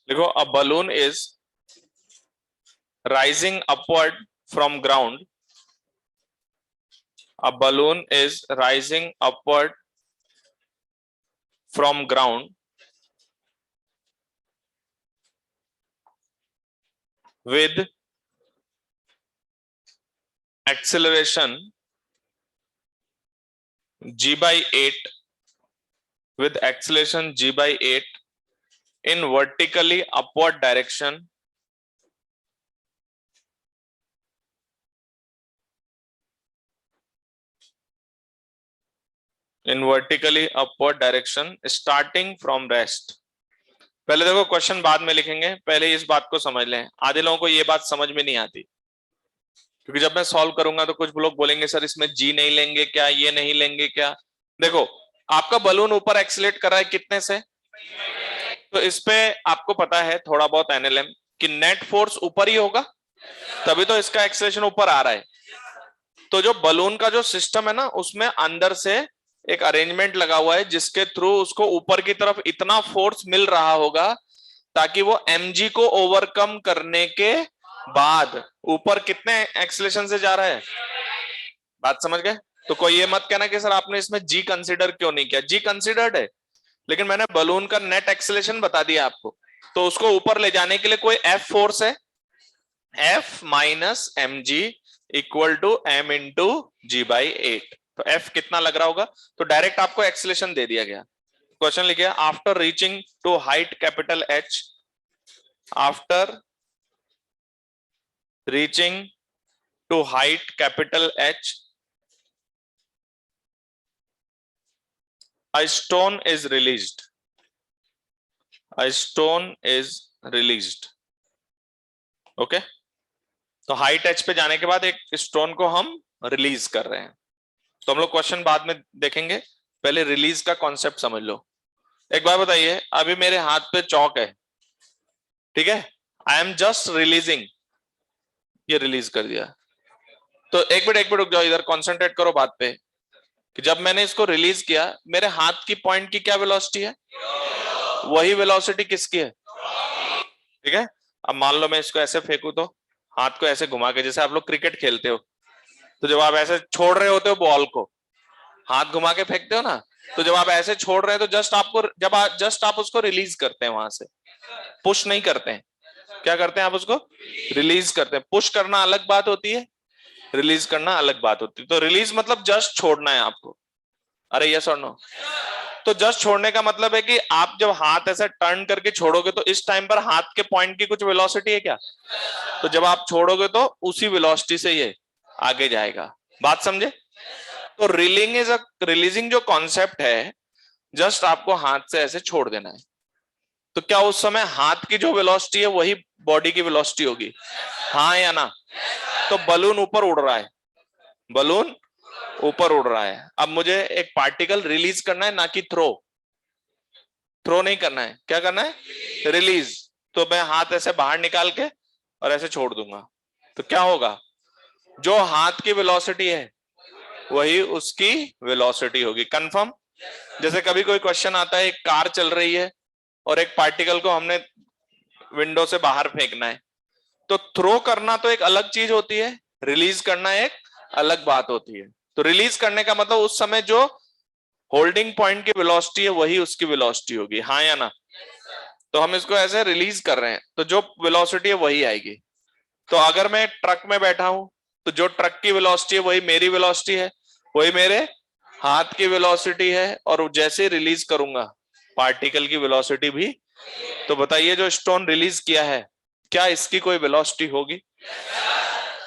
A: देखो, a balloon is rising upward from ground. A balloon is rising upward from ground with acceleration g by 8, with acceleration g by 8 in vertically upward direction starting from rest. पहले देखो, question बाद में लिखेंगे, पहले इस बात को समझ लें। आधे लोगों को ये बात समझ में नहीं आती, क्योंकि जब मैं सॉल्व करूंगा तो कुछ लोग बोलेंगे सर इसमें जी नहीं लेंगे क्या, ये नहीं लेंगे क्या। देखो, आपका बलून ऊपर एक्सीलरेट कर रहा है कितने से? तो इस पे आपको पता है थोड़ा बहुत एनएलएम कि नेट फोर्स ऊपर ही होगा, तभी तो इसका एक्सेलरेशन ऊपर आ रहा है। तो जो बलून का जो सिस्टम है ना, उसमें अंदर से एक अरेंजमेंट लगा हुआ है जिसके थ्रू उसको ऊपर की तरफ इतना फोर्स मिल रहा होगा ताकि वो mg को ओवरकम करने के बाद ऊपर कितने एक्सेलरेशन से जा रहा है। बात समझ गए? तो कोई ये मत कहना कि सर आपने इसमें जी कंसीडर क्यों नहीं किया। जी कंसीडर्ड है, लेकिन मैंने बलून का नेट एक्सेलरेशन बता दिया आपको। तो उसको ऊपर ले जाने के लिए कोई एफ फोर्स है, f minus m g equal to m into g by 8। तो एफ कितना लग रहा होगा? तो डायरेक्ट आपको एक्सेलरेशन दे दिया गया। क्वेश्चन लिखिए, after reaching to height capital h, after reaching to height capital h, a stone is released, a stone is released. Okay, तो हाइट एच पे जाने के बाद एक स्टोन को हम रिलीज कर रहे हैं। तो हम लोग क्वेश्चन बाद में देखेंगे, पहले रिलीज का कॉन्सेप्ट समझ लो। एक बार बताइए, अभी मेरे हाथ पे चौक है, ठीक है, आई एम जस्ट रिलीजिंग, ये रिलीज कर दिया। तो एक मिनट रुक जाओ, इधर कॉन्सेंट्रेट करो बात पे कि जब मैंने इसको रिलीज किया, मेरे हाथ की पॉइंट की क्या वेलोसिटी है, वही वेलोसिटी किसकी है, ठीक है। अब मान लो मैं इसको ऐसे फेंकू, तो हाथ को ऐसे घुमा के, जैसे आप लोग क्रिकेट खेलते हो, तो जब आप ऐसे छोड़ रहे होते हो बॉल को, हाथ घुमा के फेंकते हो ना, तो जब आप ऐसे छोड़ रहे हैं तो जस्ट आप उसको रिलीज करते हैं, वहां से पुश नहीं करते हैं। क्या करते हैं, आप उसको रिलीज करते हैं। पुश करना अलग बात होती है, रिलीज करना अलग बात होती है। तो रिलीज मतलब जस्ट छोड़ना है आपको। अरे यस और नो? तो जस्ट छोड़ने का मतलब है कि आप जब हाथ ऐसा टर्न करके छोड़ोगे, तो इस टाइम पर हाथ के पॉइंट की कुछ वेलोसिटी है क्या, तो जब आप छोड़ोगे तो उसी वेलोसिटी से ये आगे जाएगा। बात समझे? तो रिलीजिंग जो कॉन्सेप्ट है, जस्ट आपको हाथ से ऐसे छोड़ देना है। तो क्या उस समय हाथ की जो वेलोसिटी है वही बॉडी की वेलोसिटी होगी, हाँ या ना? तो बलून ऊपर उड़ रहा है, बलून ऊपर उड़ रहा है। अब मुझे एक पार्टिकल रिलीज करना है, ना कि थ्रो नहीं करना है। क्या करना है? रिलीज। तो मैं हाथ ऐसे बाहर निकाल के और ऐसे छोड़ दूंगा, तो क्या होगा, जो हाथ की वेलोसिटी है वही उसकी वेलोसिटी होगी। कंफर्म? जैसे कभी कोई क्वेश्चन आता है, एक कार चल रही है और एक पार्टिकल को हमने विंडो से बाहर फेंकना है, तो थ्रो करना तो एक अलग चीज होती है, रिलीज करना एक अलग बात होती है। तो रिलीज करने का मतलब उस समय जो होल्डिंग पॉइंट की वेलोसिटी है वही उसकी वेलोसिटी होगी, हाँ या ना? तो हम इसको ऐसे रिलीज कर रहे हैं, तो जो वेलोसिटी है वही आएगी। तो अगर मैं ट्रक में बैठा हूं, तो जो ट्रक की वेलोसिटी है वही मेरी वेलोसिटी है, वही मेरे हाथ की वेलोसिटी है, और जैसे रिलीज करूंगा पार्टिकल की वेलोसिटी भी। तो बताइए, जो स्टोन रिलीज किया है, क्या इसकी कोई वेलोसिटी होगी?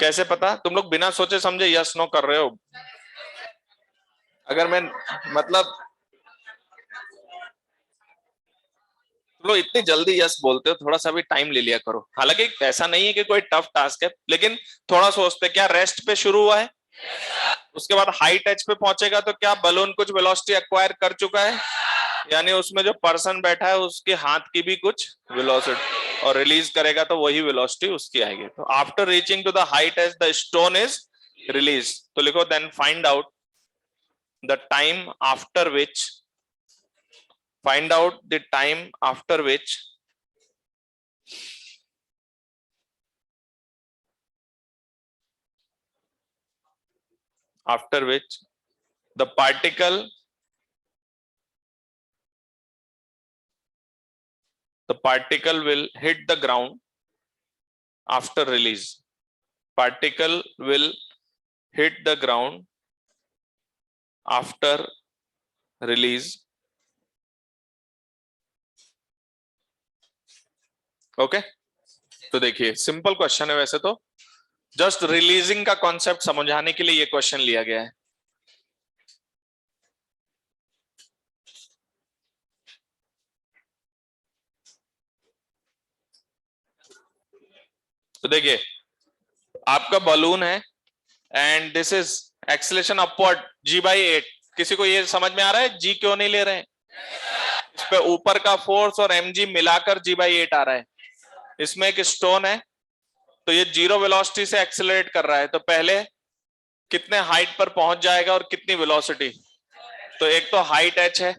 A: कैसे पता? तुम लोग बिना सोचे समझे यस नो कर रहे हो। अगर मैं, मतलब तुम लोग इतनी जल्दी यस बोलते हो, थोड़ा सा भी टाइम ले लिया करो। हालांकि ऐसा नहीं है कि कोई टफ टास्क है, लेकिन थोड़ा सोचते, क्या रेस्ट पे शुरू हुआ है, उसके बाद हाई टच पे पहुंचेगा, तो क्या बलून कुछ वेलोसिटी एक्वायर कर चुका है, यानी उसमें जो पर्सन बैठा है उसके हाथ की भी कुछ वेलोसिटी, और रिलीज करेगा तो वही वेलोसिटी उसकी आएगी। तो after reaching to the height as the stone is release, तो लिखो then find out the time after which, find out the time after which the particle will hit the ground after release. Particle will hit the ground after release. Okay, तो देखिए simple question है वैसे तो, just releasing का concept समझाने के लिए ये क्वेश्चन लिया गया है। तो देखिए, आपका बलून है and this is acceleration upward g/8। किसी को ये समझ में आ रहा है जी क्यों नहीं ले रहे हैं? इस पे ऊपर का फोर्स और mg मिलाकर g/8 आ रहा है। इसमें एक स्टोन है, तो ये जीरो वेलोसिटी से एक्सेलरेट कर रहा है, तो पहले कितने हाइट पर पहुंच जाएगा और कितनी वेलोसिटी? तो एक तो हाइट h है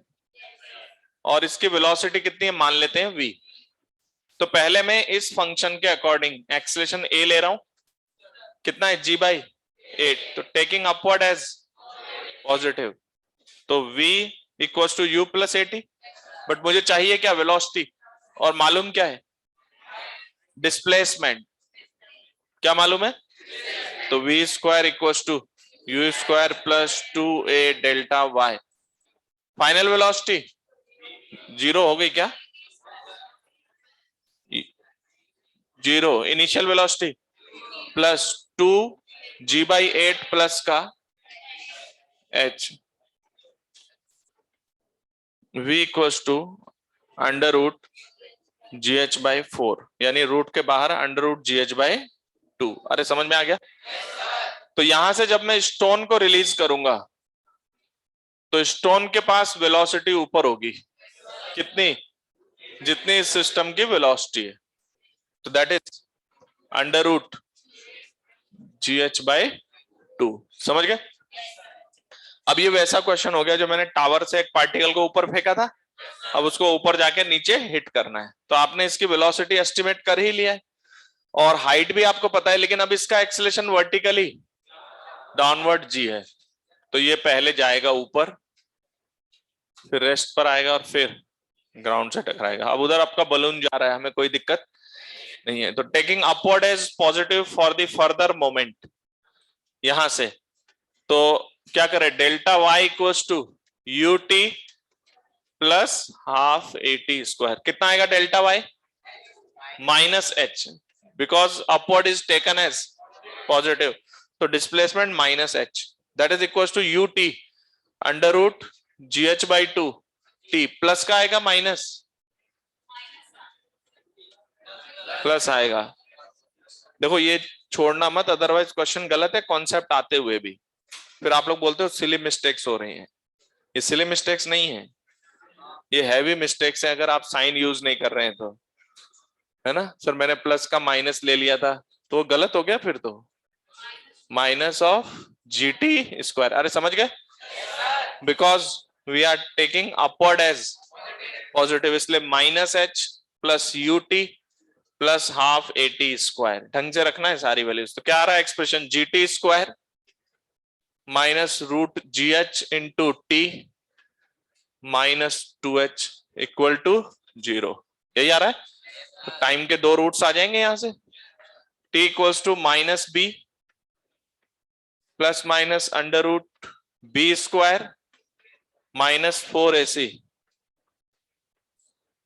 A: और इसकी वेलोसिटी कितनी है, मान लेते हैं v। तो पहले मैं इस फंक्शन के अकॉर्डिंग एक्सेलरेशन a ले रहा हूं, कितना है, g/8। तो टेकिंग अपवर्ड एज पॉजिटिव, तो v equals to u plus at। But मुझे चाहिए क्या, वेलोसिटी, और मालूम क्या है, डिस्प्लेसमेंट। क्या मालूम है? तो v square equals to u square plus 2a delta y। Final velocity zero हो गई क्या? Zero initial velocity plus 2 g/8 plus का h v equals to under root GH/4, यानी रूट के बाहर अंडर रूट GH/2। अरे समझ में आ गया? तो यहां से जब मैं स्टोन को रिलीज करूंगा तो स्टोन के पास वेलोसिटी ऊपर होगी कितनी? जितनी इस सिस्टम की वेलोसिटी है, तो that is under root GH/2। समझ गए? अब ये वैसा क्वेश्चन हो गया जो मैंने टावर से एक पार्टिकल को ऊपर फेंका था, अब उसको ऊपर जाके नीचे हिट करना है। तो आपने इसकी वेलोसिटी एस्टिमेट कर ही लिया है और हाइट भी आपको पता है, लेकिन अब इसका एक्सेलेरेशन वर्टिकली डाउनवर्ड जी है, तो ये पहले जाएगा ऊपर, फिर रेस्ट पर आएगा और फिर ग्राउंड से टकराएगा। अब उधर आपका बलून जा रहा है, हमें कोई दिक्कत नहीं है। तो taking upward as positive for the further moment, यहां से तो क्या करें? Delta Y equals to U T plus half A T square. कितना आएगा delta Y? Minus H, because upward is taken as positive, तो displacement minus H, that is equal to U T under root GH/2 T plus का आएगा minus, plus आएगा। देखो ये छोड़ना मत, अदरवाइज क्वेश्चन गलत है कॉन्सेप्ट आते हुए भी, फिर आप लोग बोलते हो सिली मिस्टेक्स हो रही हैं। ये सिली मिस्टेक्स नहीं है, ये हैवी मिस्टेक्स है अगर आप साइन यूज नहीं कर रहे हैं तो, है ना सर? मैंने प्लस का माइनस ले लिया था तो वो गलत हो गया फिर तो, माइनस ऑफ GT²। अरे समझ गए? Because we are taking upward as positive, इसलिए minus H plus U T plus half AT²। ढंग से रखना है सारी वैल्यूज। तो क्या आ रहा है expression? GT² minus root GH into t minus 2H equal to 0। यही आ रहा है? तो टाइम के दो रूट्स आ जाएंगे यहां से, T equals to minus b plus minus under root B² minus 4AC,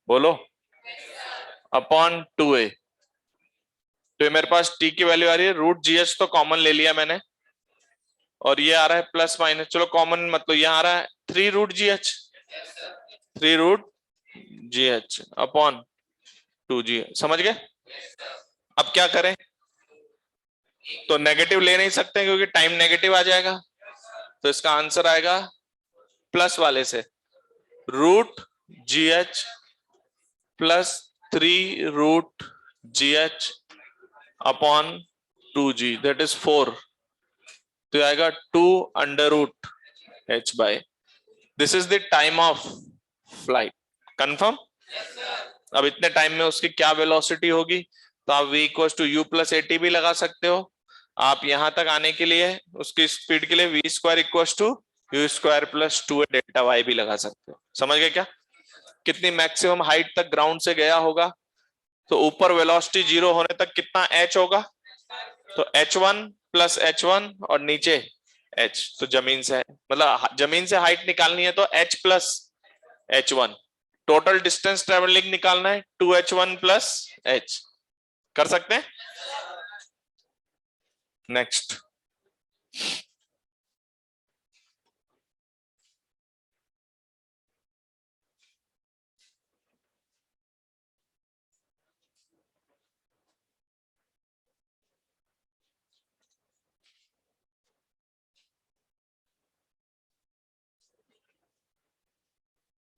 A: बोलो, अपॉन 2A। तो मेरे पास T की वैल्यू आ रही है, रूट GH तो कॉमन ले लिया मैंने, और ये आ रहा है प्लस माइनस, चलो कॉमन मतलब यहाँ आ रहा है 3 root GH, 3 root GH upon 2G। समझ गए? अब क्या करें? तो नेगेटिव ले नहीं सकते क्योंकि टाइम नेगेटिव आ जाएगा, तो इसका आंसर आएगा प्लस वाले से root GH plus 3 root GH upon 2G, that is 4। तो आएगा 2 under root H/, this is the time of flight. Confirm? अब इतने टाइम में उसकी क्या वेलोसिटी होगी? तो आप v equals to u plus AT भी लगा सकते हो। आप यहां तक आने के लिए उसकी स्पीड के लिए v² equals to u² plus 2 delta y भी लगा सकते हो। समझ गए क्या? कितनी मैक्सिमम हाइट तक ग्राउंड से गया होगा, तो ऊपर वेलोसिटी 0 होने तक कितना h होगा? तो H1 प्लस H1 और नीचे h, तो जमीन से मतलब जमीन से हाइट निकालनी है तो h plus H1, total distance travelling निकालना है 2H1 प्लस h। कर सकते हैं? नेक्स्ट,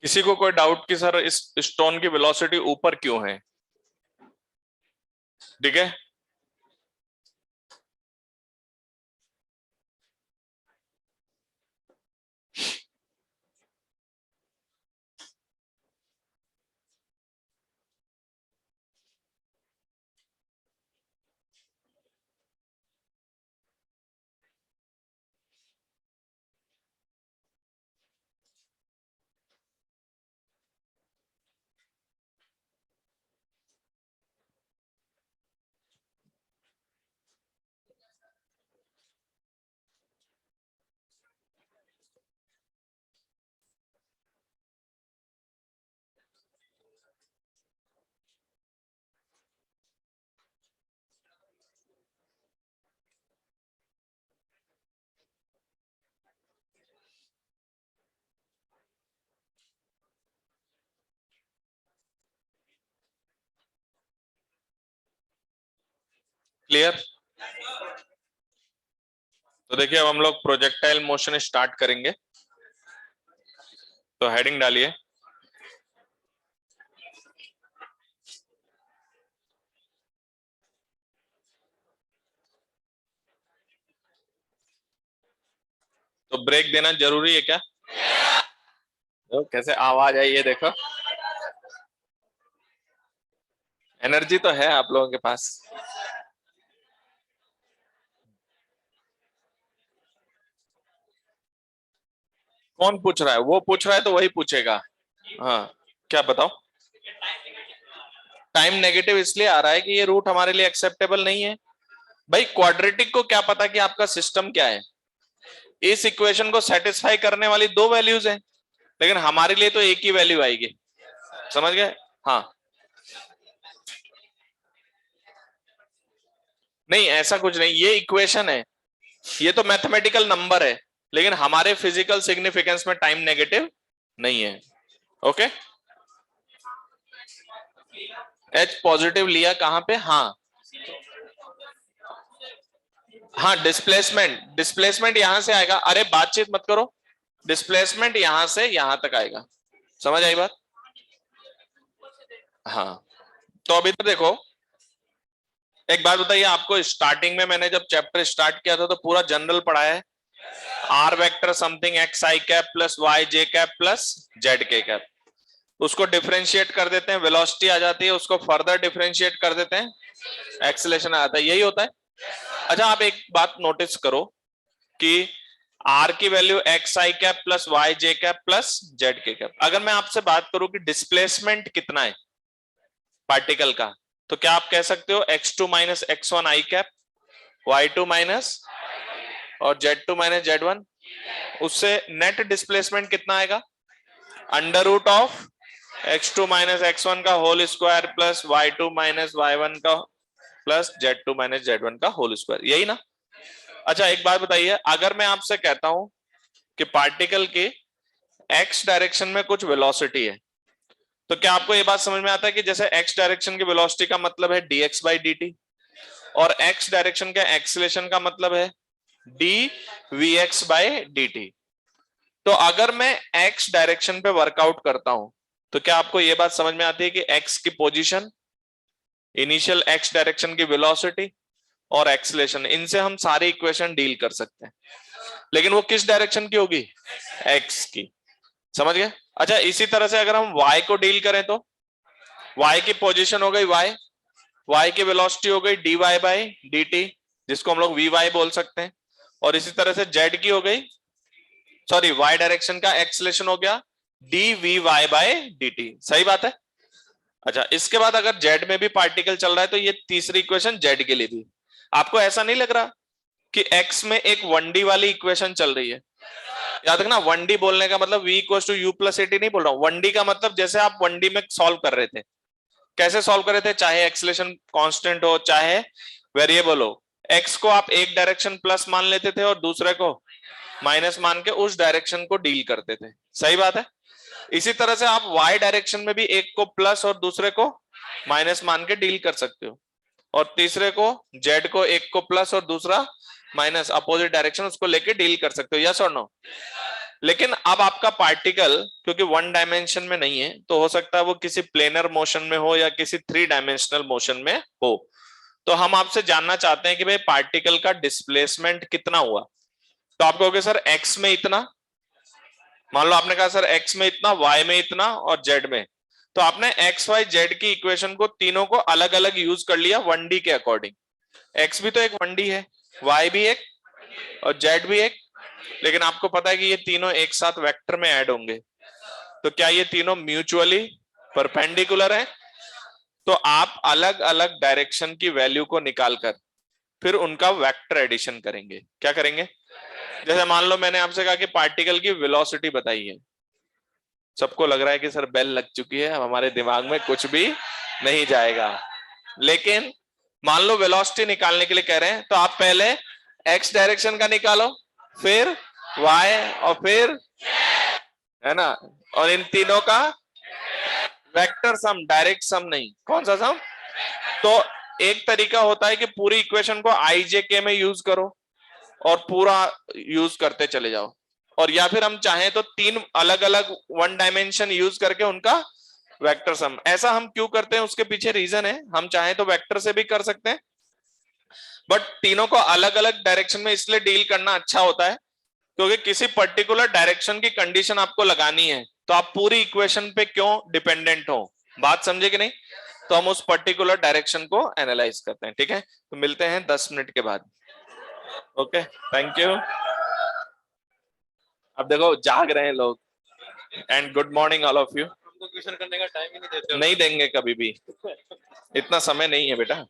A: किसी को कोई डाउट कि सर इस स्टोन की वेलोसिटी ऊपर क्यों है? ठीक है, क्लियर? तो देखिए अब हम लोग प्रोजेक्टाइल मोशन स्टार्ट करेंगे। तो हेडिंग डालिए। तो ब्रेक देना जरूरी है क्या? तो कैसे आवाज आई है देखो, एनर्जी तो है आप लोगों के पास। कौन पूछ रहा है? वो पूछ रहा है तो वही पूछेगा। हाँ, क्या बताओ? टाइम नेगेटिव इसलिए आ रहा है कि ये रूट हमारे लिए एक्सेप्टेबल नहीं है। भाई क्वाड्रेटिक को क्या पता कि आपका सिस्टम क्या है? इस इक्वेशन को सेटिस्फाई करने वाली दो वैल्यूज हैं, लेकिन हमारे लिए तो एक ही वैल्यू आएगी। समझ गए? हाँ। नहीं, ऐसा कुछ नहीं, ये इक्वेशन है, ये तो मैथमेटिकल नंबर है, लेकिन हमारे फिजिकल सिग्निफिकेंस में टाइम नेगेटिव नहीं है। ओके। एच पॉजिटिव लिया कहां पे? हाँ हाँ, डिस्प्लेसमेंट, डिस्प्लेसमेंट यहां से आएगा। अरे बातचीत मत करो, डिस्प्लेसमेंट यहां से यहां तक आएगा। समझ आई बात? हाँ। तो अभी तो देखो, एक बात बताइए, आपको स्टार्टिंग में मैंने जब चैप्टर स्टार्ट किया था तो पूरा जनरल पढ़ाया है। R vector something x i cap plus y j cap plus z k cap, उसको डिफरेंशिएट कर देते हैं, वेलोसिटी आ जाती है, उसको फर्दर डिफरेंशिएट कर देते हैं, एक्सेलेरेशन आता है। यही होता है। अच्छा, आप एक बात नोटिस करो कि आर की value x i cap plus y j cap plus z k cap, अगर मैं आपसे बात करूं कि डिस्प्लेसमेंट कितना है पार्टिकल का, तो क्या आप कह सकते हो X two minus X one I cap, Y two minus और Z two minus Z one. उससे नेट डिस्प्लेसमेंट कितना आएगा? Under root of X two minus X one का whole square plus Y two minus Y one का plus Z two minus Z one का whole square, यही ना? अच्छा एक बात बताइए, अगर मैं आपसे कहता हूं कि पार्टिकल के एक्स डायरेक्शन में कुछ वेलोसिटी है, तो क्या आपको यह बात समझ में आता है कि जैसे एक्स डायरेक्शन की वेलोसिटी का मतलब है dx बाई dt, और एक्स डायरेक्शन के एक्सीलरेशन का मतलब है d v x by d t. तो अगर मैं एक्स डायरेक्शन पे वर्कआउट करता हूं, तो क्या आपको यह बात समझ में आती है कि एक्स की पोजीशन, इनिशियल एक्स डायरेक्शन की वेलोसिटी और एक्सीलरेशन, इनसे हम सारी इक्वेशन डील कर सकते हैं, लेकिन वो किस डायरेक्शन की होगी? एक्स की। समझ गए? अच्छा, इसी तरह से अगर हम y को डील करें तो y की पोजीशन हो गई y, y की वेलोसिटी हो गई dy बाई dt, जिसको हम लोग vy बोल सकते हैं, और इसी तरह से z की हो गई, सॉरी y डायरेक्शन का एक्सेलरेशन हो गया dvy बाई dt। सही बात है? अच्छा, इसके बाद अगर z में भी पार्टिकल चल रहा है तो ये तीसरी इक्वेशन z के लिए भी। आपको ऐसा नहीं लग रहा कि x में एक 1D वाली इक्वेशन चल रही है? याद रखना, 1D बोलने का मतलब v equals to u plus a t नहीं बोल रहा हूं। 1D का मतलब जैसे आप 1D में सॉल्व कर रहे थे, कैसे सॉल्व कर रहे थे? चाहे एक्सेलरेशन कांस्टेंट हो, चाहे वेरिएबल हो, x को आप एक डायरेक्शन प्लस मान लेते थे और दूसरे को माइनस मान के उस डायरेक्शन को डील करते थे। सही बात है? इसी तरह से आप y डायरेक्शन में भी एक को प्लस और दूसरे को माइनस मान के डील कर सकते हो, और तीसरे को z को एक को प्लस और दूसरा माइनस, अपोजिट डायरेक्शन, उसको लेके डील कर सकते हो। यस और नो? लेकिन अब आपका पार्टिकल क्योंकि वन डायमेंशन में नहीं है, तो हो सकता है वो किसी प्लेनर मोशन में हो या किसी थ्री डायमेंशनल मोशन में हो। तो हम आपसे जानना चाहते हैं कि भाई पार्टिकल का डिस्प्लेसमेंट कितना हुआ। तो आप कहोगे सर एक्स में इतना, मान लो आपने कहा सर एक्स में इतना, वाई में इतना और जेड में, तो आपने एक्स वाई जेड की इक्वेशन को तीनों को अलग अलग यूज कर लिया 1D के अकॉर्डिंग। एक्स भी तो एक 1D है, वाई भी एक और जेड भी एक, लेकिन आपको पता है कि ये तीनों एक साथ वेक्टर में ऐड होंगे, तो क्या ये तीनों म्यूचुअली परपेंडिकुलर है? तो आप अलग अलग डायरेक्शन की वैल्यू को निकालकर फिर उनका वेक्टर एडिशन करेंगे। क्या करेंगे? जैसे मान लो मैंने आपसे कहा कि पार्टिकल की वेलोसिटी बताइए, सबको लग रहा है कि सर बेल लग चुकी है, अब हमारे दिमाग में कुछ भी नहीं जाएगा। लेकिन मान लो वेलोसिटी निकालने के लिए कह रहे हैं, तो आप पहले एक्स डायरेक्शन का निकालो, फिर वाई और फिर, है ना, और इन तीनों का वेक्टर सम, डायरेक्ट सम नहीं। कौन सा सम? तो एक तरीका होता है कि पूरी इक्वेशन को IJK में यूज करो और पूरा यूज करते चले जाओ, और या फिर हम चाहें तो 3 अलग अलग वन डायमेंशन यूज करके उनका वेक्टर सम। ऐसा हम क्यों करते हैं उसके पीछे रीजन है, हम चाहें तो वेक्टर से भी कर सकते हैं, बट तीनों को अलग अलग डायरेक्शन में इसलिए डील करना अच्छा होता है क्योंकि किसी पर्टिकुलर डायरेक्शन की कंडीशन आपको लगानी है, तो आप पूरी इक्वेशन पे क्यों डिपेंडेंट हो। बात समझे कि नहीं? तो हम उस पर्टिकुलर डायरेक्शन को एनालाइज करते हैं। ठीक है, तो मिलते हैं 10 मिनट के बाद। Okay, thank you. अब देखो जाग रहे हैं लोग। And good morning all of you.
B: हमको क्वेश्चन करने का टाइम ही नहीं देते हो।
A: नहीं देंगे कभी भी, इतना समय नहीं है बेटा।